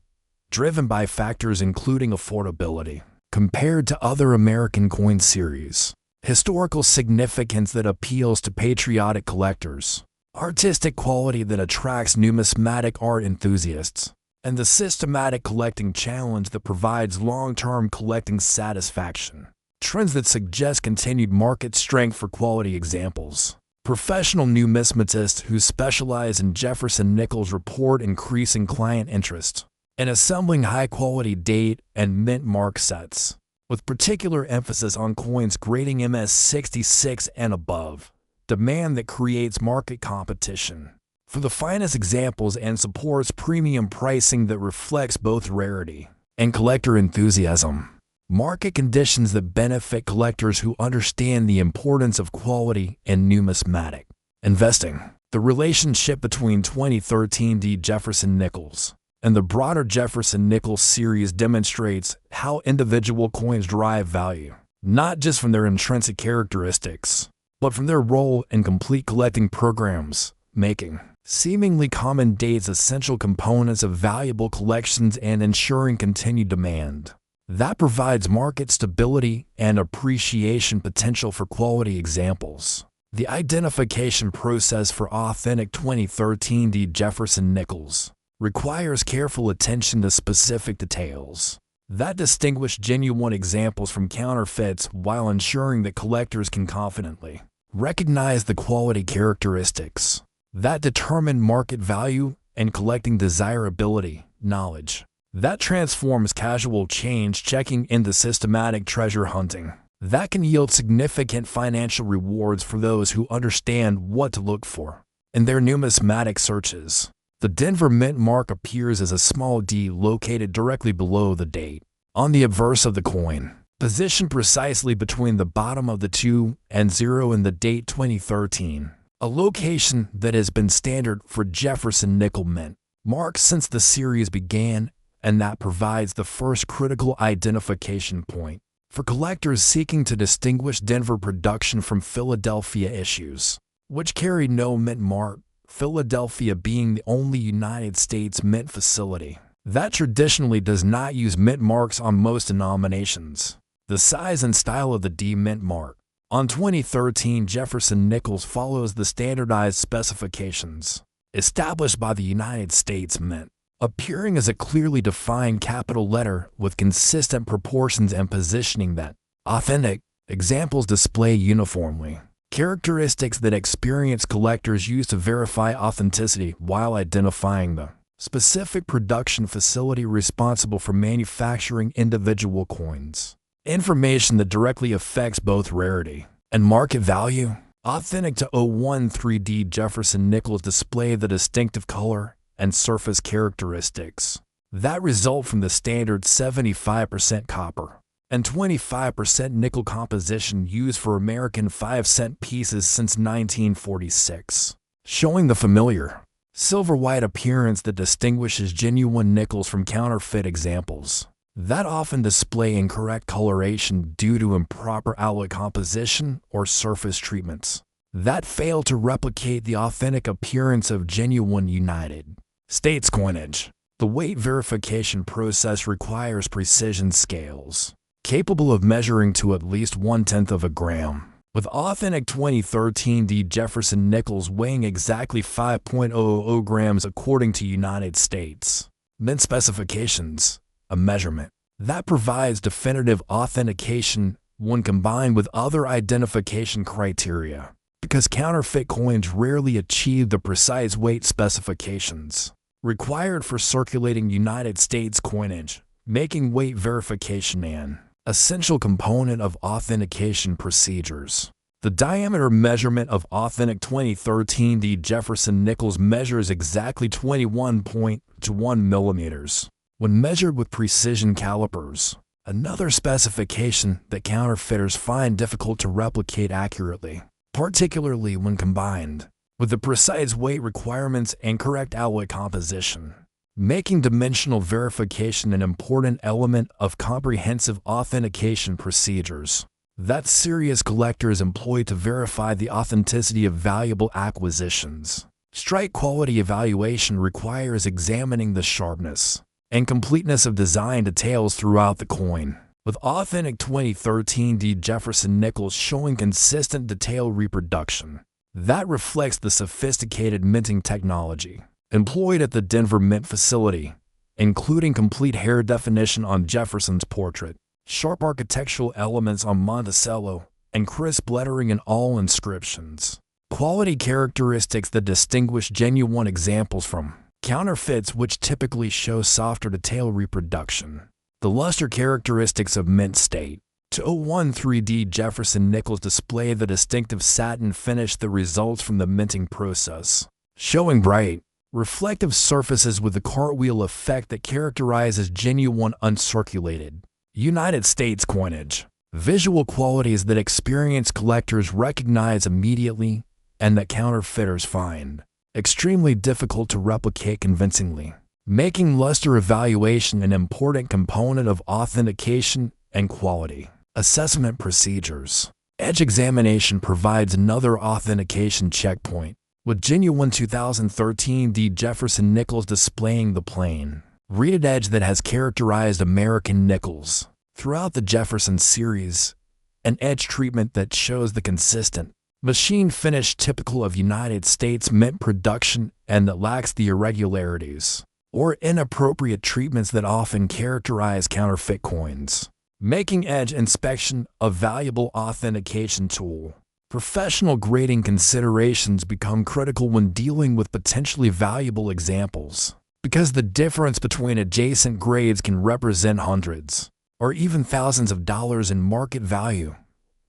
driven by factors including affordability compared to other American coin series, historical significance that appeals to patriotic collectors, artistic quality that attracts numismatic art enthusiasts, and the systematic collecting challenge that provides long-term collecting satisfaction. Trends that suggest continued market strength for quality examples. Professional numismatists who specialize in Jefferson Nickels report increasing client interest in assembling high-quality date and mint mark sets, with particular emphasis on coins grading MS66 and above. Demand that creates market competition for the finest examples and supports premium pricing that reflects both rarity and collector enthusiasm. Market conditions that benefit collectors who understand the importance of quality and numismatic investing. The relationship between 2013 Jefferson Nickels and the broader Jefferson Nickels series demonstrates how individual coins derive value, not just from their intrinsic characteristics, but from their role in complete collecting programs, making seemingly common dates essential components of valuable collections and ensuring continued demand. That provides market stability and appreciation potential for quality examples. The identification process for authentic 2013 Jefferson Nickels requires careful attention to specific details that distinguish genuine examples from counterfeits while ensuring that collectors can confidently recognize the quality characteristics that determine market value and collecting desirability. Knowledge that transforms casual change checking into systematic treasure hunting that can yield significant financial rewards for those who understand what to look for in their numismatic searches. The Denver Mint mark appears as a small d located directly below the date on the obverse of the coin, positioned precisely between the bottom of the 2 and 0 in the date 2013, a location that has been standard for Jefferson Nickel Mint marks since the series began, and that provides the first critical identification point for collectors seeking to distinguish Denver production from Philadelphia issues, which carry no mint mark, Philadelphia being the only United States mint facility that traditionally does not use mint marks on most denominations. The size and style of the D mint mark on 2013 Jefferson Nickels follows the standardized specifications established by the United States Mint, appearing as a clearly defined capital letter with consistent proportions and positioning that authentic examples display uniformly. Characteristics that experienced collectors use to verify authenticity while identifying the specific production facility responsible for manufacturing individual coins. Information that directly affects both rarity and market value. Authentic to 013 Jefferson Nickels display the distinctive color and surface characteristics that result from the standard 75% copper and 25% nickel composition used for American 5-cent pieces since 1946, showing the familiar silver-white appearance that distinguishes genuine nickels from counterfeit examples that often display incorrect coloration due to improper alloy composition or surface treatments that fail to replicate the authentic appearance of genuine United States coinage. The weight verification process requires precision scales capable of measuring to at least 1/10 of a gram, with authentic 2013 Jefferson Nickels weighing exactly 5.000 grams according to United States Mint specifications, a measurement that provides definitive authentication when combined with other identification criteria, because counterfeit coins rarely achieve the precise weight specifications required for circulating United States coinage, making weight verification an essential component of authentication procedures. The diameter measurement of authentic 2013 Jefferson Nickels measures exactly 21.1 millimeters when measured with precision calipers, another specification that counterfeiters find difficult to replicate accurately, particularly when combined with the precise weight requirements and correct alloy composition, making dimensional verification an important element of comprehensive authentication procedures that serious collectors employ to verify the authenticity of valuable acquisitions. Strike quality evaluation requires examining the sharpness and completeness of design details throughout the coin, with authentic 2013 Jefferson Nickels showing consistent detail reproduction that reflects the sophisticated minting technology employed at the Denver Mint facility, including complete hair definition on Jefferson's portrait, sharp architectural elements on Monticello, and crisp lettering in all inscriptions. Quality characteristics that distinguish genuine examples from counterfeits, which typically show softer detail reproduction. The luster characteristics of mint state. To 013 Jefferson Nickels display the distinctive satin finish that results from the minting process, showing bright, reflective surfaces with the cartwheel effect that characterizes genuine uncirculated United States coinage, visual qualities that experienced collectors recognize immediately and that counterfeiters find extremely difficult to replicate convincingly, making luster evaluation an important component of authentication and quality assessment procedures. Edge examination provides another authentication checkpoint, with genuine 2013 Jefferson Nickels displaying the plain, reeded edge that has characterized American nickels throughout the Jefferson series, an edge treatment that shows the consistent machine finish typical of United States mint production and that lacks the irregularities or inappropriate treatments that often characterize counterfeit coins, making edge inspection a valuable authentication tool. Professional grading considerations become critical when dealing with potentially valuable examples, because the difference between adjacent grades can represent hundreds or even thousands of dollars in market value,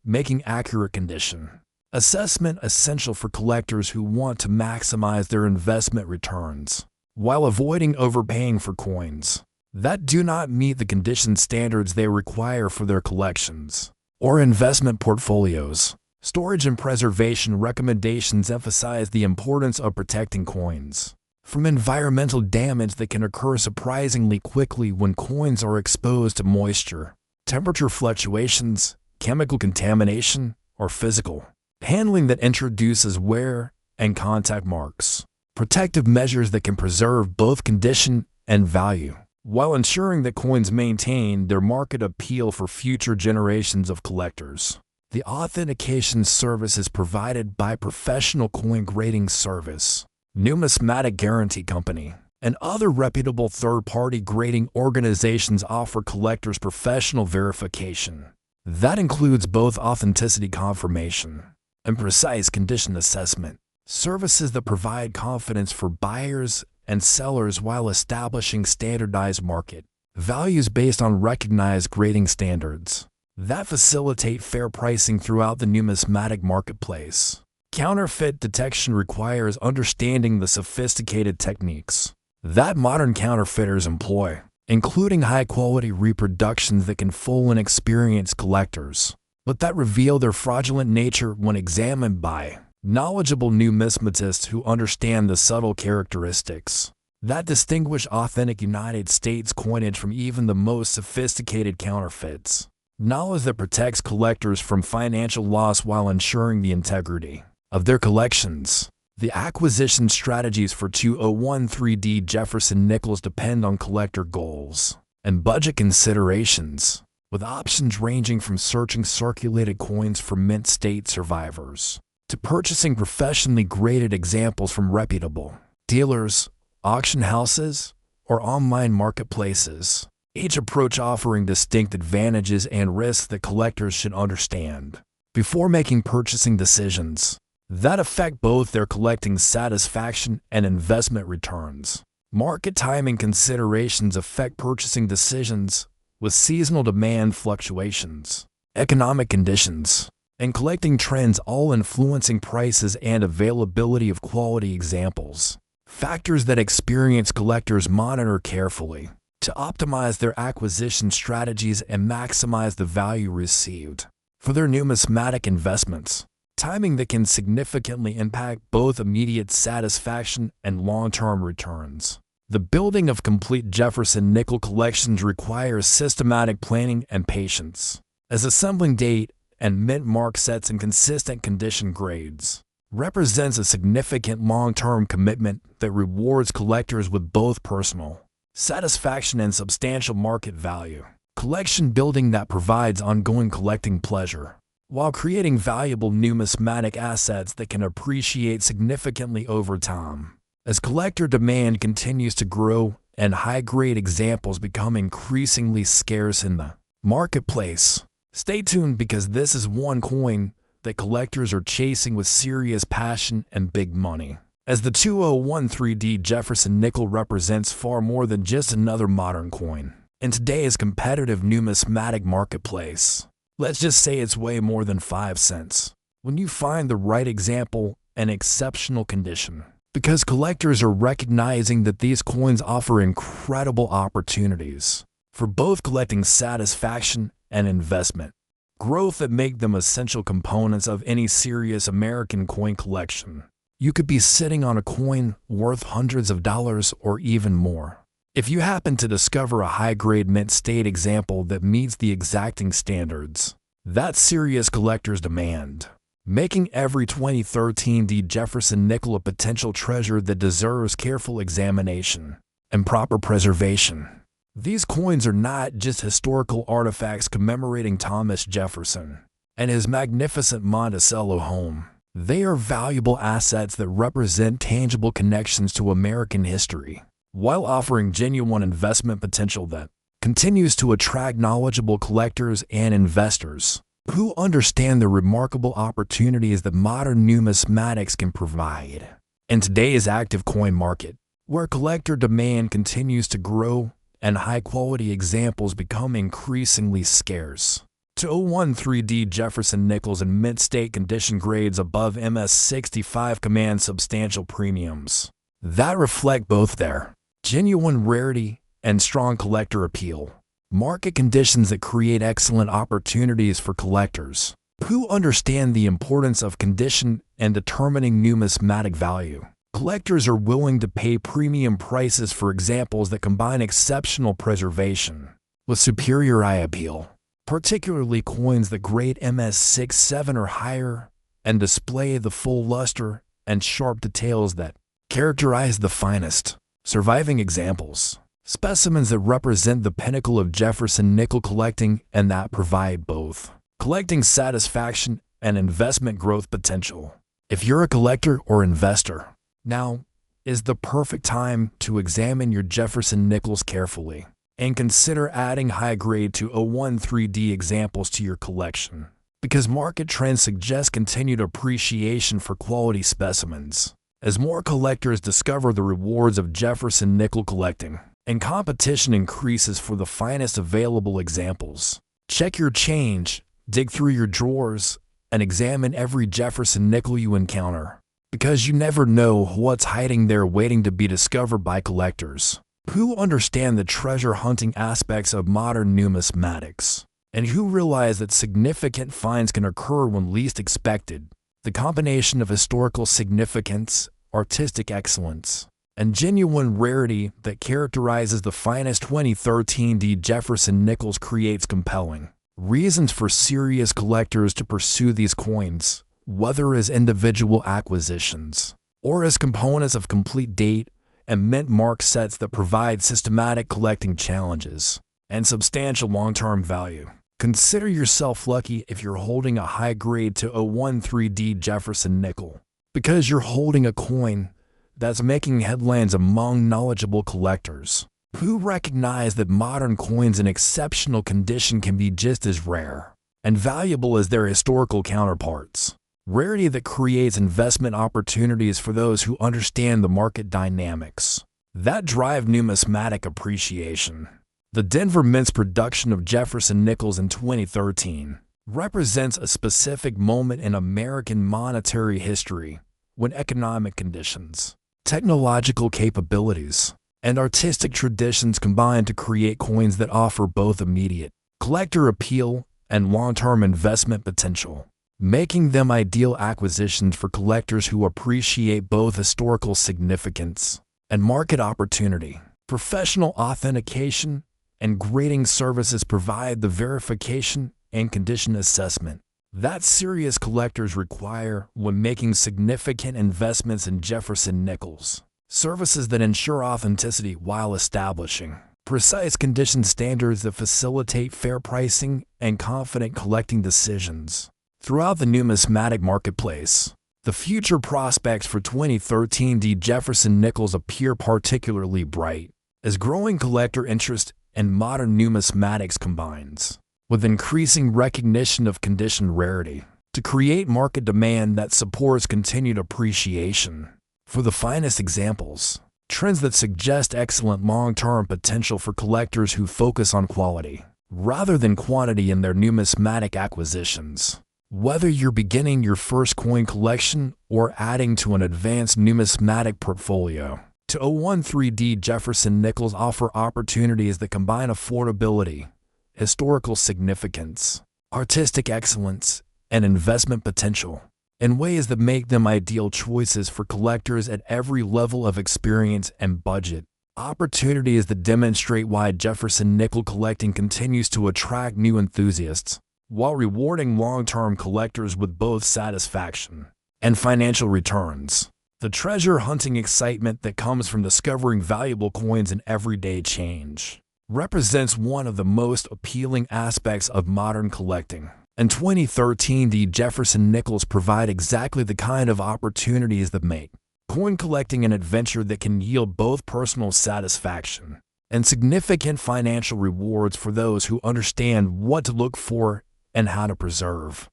making accurate condition assessment essential for collectors who want to maximize their investment returns while avoiding overpaying for coins that do not meet the condition standards they require for their collections or investment portfolios. Storage and preservation recommendations emphasize the importance of protecting coins from environmental damage that can occur surprisingly quickly when coins are exposed to moisture, temperature fluctuations, chemical contamination, or physical handling that introduces wear and contact marks. Protective measures that can preserve both condition and value, while ensuring that coins maintain their market appeal for future generations of collectors. The authentication service is provided by professional coin grading service, Numismatic Guarantee Company, and other reputable third-party grading organizations offer collectors professional verification. That includes both authenticity confirmation and precise condition assessment, services that provide confidence for buyers and sellers while establishing standardized market values based on recognized grading standards that facilitate fair pricing throughout the numismatic marketplace. Counterfeit detection requires understanding the sophisticated techniques that modern counterfeiters employ, including high-quality reproductions that can fool inexperienced collectors, but that reveal their fraudulent nature when examined by knowledgeable numismatists who understand the subtle characteristics that distinguish authentic United States coinage from even the most sophisticated counterfeits. Knowledge that protects collectors from financial loss while ensuring the integrity of their collections. The acquisition strategies for 2013 Jefferson Nickels depend on collector goals and budget considerations, with options ranging from searching circulated coins for mint state survivors to purchasing professionally graded examples from reputable dealers, auction houses, or online marketplaces. Each approach offering distinct advantages and risks that collectors should understand before making purchasing decisions that affect both their collecting satisfaction and investment returns. Market timing considerations affect purchasing decisions, with seasonal demand fluctuations, economic conditions, and collecting trends all influencing prices and availability of quality examples. Factors that experienced collectors monitor carefully to optimize their acquisition strategies and maximize the value received for their numismatic investments. Timing that can significantly impact both immediate satisfaction and long-term returns. The building of complete Jefferson nickel collections requires systematic planning and patience, as assembling date and mint mark sets in consistent condition grades represents a significant long-term commitment that rewards collectors with both personal satisfaction and substantial market value. Collection building that provides ongoing collecting pleasure, while creating valuable numismatic assets that can appreciate significantly over time. As collector demand continues to grow and high-grade examples become increasingly scarce in the marketplace, stay tuned because this is one coin that collectors are chasing with serious passion and big money. As the 2013 Jefferson Nickel represents far more than just another modern coin in today's competitive numismatic marketplace. Let's just say it's way more than 5 cents when you find the right example and exceptional condition. because collectors are recognizing that these coins offer incredible opportunities for both collecting satisfaction and investment growth that make them essential components of any serious American coin collection. You could be sitting on a coin worth hundreds of dollars or even more. If you happen to discover a high-grade mint state example that meets the exacting standards, that's serious collector's demand, making every 2013 Jefferson Nickel a potential treasure that deserves careful examination and proper preservation. These coins are not just historical artifacts commemorating Thomas Jefferson and his magnificent Monticello home. They are valuable assets that represent tangible connections to American history, while offering genuine investment potential that continues to attract knowledgeable collectors and investors who understand the remarkable opportunities that modern numismatics can provide. In today's active coin market, where collector demand continues to grow and high-quality examples become increasingly scarce, 2013 Jefferson Nickels and mint state condition grades above MS65 command substantial premiums that reflect both their genuine rarity and strong collector appeal. Market conditions that create excellent opportunities for collectors who understand the importance of condition and determining numismatic value. Collectors are willing to pay premium prices for examples that combine exceptional preservation with superior eye appeal, particularly coins that grade MS67 or higher and display the full luster and sharp details that characterize the finest surviving examples. Specimens that represent the pinnacle of Jefferson nickel collecting and that provide both collecting satisfaction and investment growth potential. If you're a collector or investor, now is the perfect time to examine your Jefferson Nickels carefully and consider adding high-grade 2013 examples to your collection, because market trends suggest continued appreciation for quality specimens as more collectors discover the rewards of Jefferson nickel collecting and competition increases for the finest available examples. Check your change, dig through your drawers, and examine every Jefferson nickel you encounter, because you never know what's hiding there waiting to be discovered by collectors who understand the treasure hunting aspects of modern numismatics and who realize that significant finds can occur when least expected. The combination of historical significance, artistic excellence, and genuine rarity that characterizes the finest 2013 Jefferson Nickels creates compelling reasons for serious collectors to pursue these coins, whether as individual acquisitions or as components of complete date and mint mark sets that provide systematic collecting challenges and substantial long-term value. Consider yourself lucky if you're holding a high-grade 2013 Jefferson nickel, because you're holding a coin that's making headlines among knowledgeable collectors who recognize that modern coins in exceptional condition can be just as rare and valuable as their historical counterparts. Rarity that creates investment opportunities for those who understand the market dynamics that drive numismatic appreciation. The Denver Mint's production of Jefferson Nickels in 2013 represents a specific moment in American monetary history when economic conditions, technological capabilities, and artistic traditions combine to create coins that offer both immediate collector appeal and long-term investment potential, making them ideal acquisitions for collectors who appreciate both historical significance and market opportunity. Professional authentication and grading services provide the verification and condition assessment that serious collectors require when making significant investments in Jefferson Nickels. Services that ensure authenticity while establishing precise condition standards that facilitate fair pricing and confident collecting decisions. Throughout the numismatic marketplace, the future prospects for 2013 Jefferson Nickels appear particularly bright, as growing collector interest and modern numismatics combines with increasing recognition of condition rarity to create market demand that supports continued appreciation for the finest examples, trends that suggest excellent long-term potential for collectors who focus on quality rather than quantity in their numismatic acquisitions. Whether you're beginning your first coin collection or adding to an advanced numismatic portfolio, 2013 Jefferson Nickels offer opportunities that combine affordability, historical significance, artistic excellence, and investment potential in ways that make them ideal choices for collectors at every level of experience and budget. Opportunities that demonstrate why Jefferson nickel collecting continues to attract new enthusiasts, while rewarding long-term collectors with both satisfaction and financial returns. The treasure hunting excitement that comes from discovering valuable coins in everyday change represents one of the most appealing aspects of modern collecting. In 2013, the Jefferson Nickels provide exactly the kind of opportunities that make coin collecting an adventure that can yield both personal satisfaction and significant financial rewards for those who understand what to look for and how to preserve.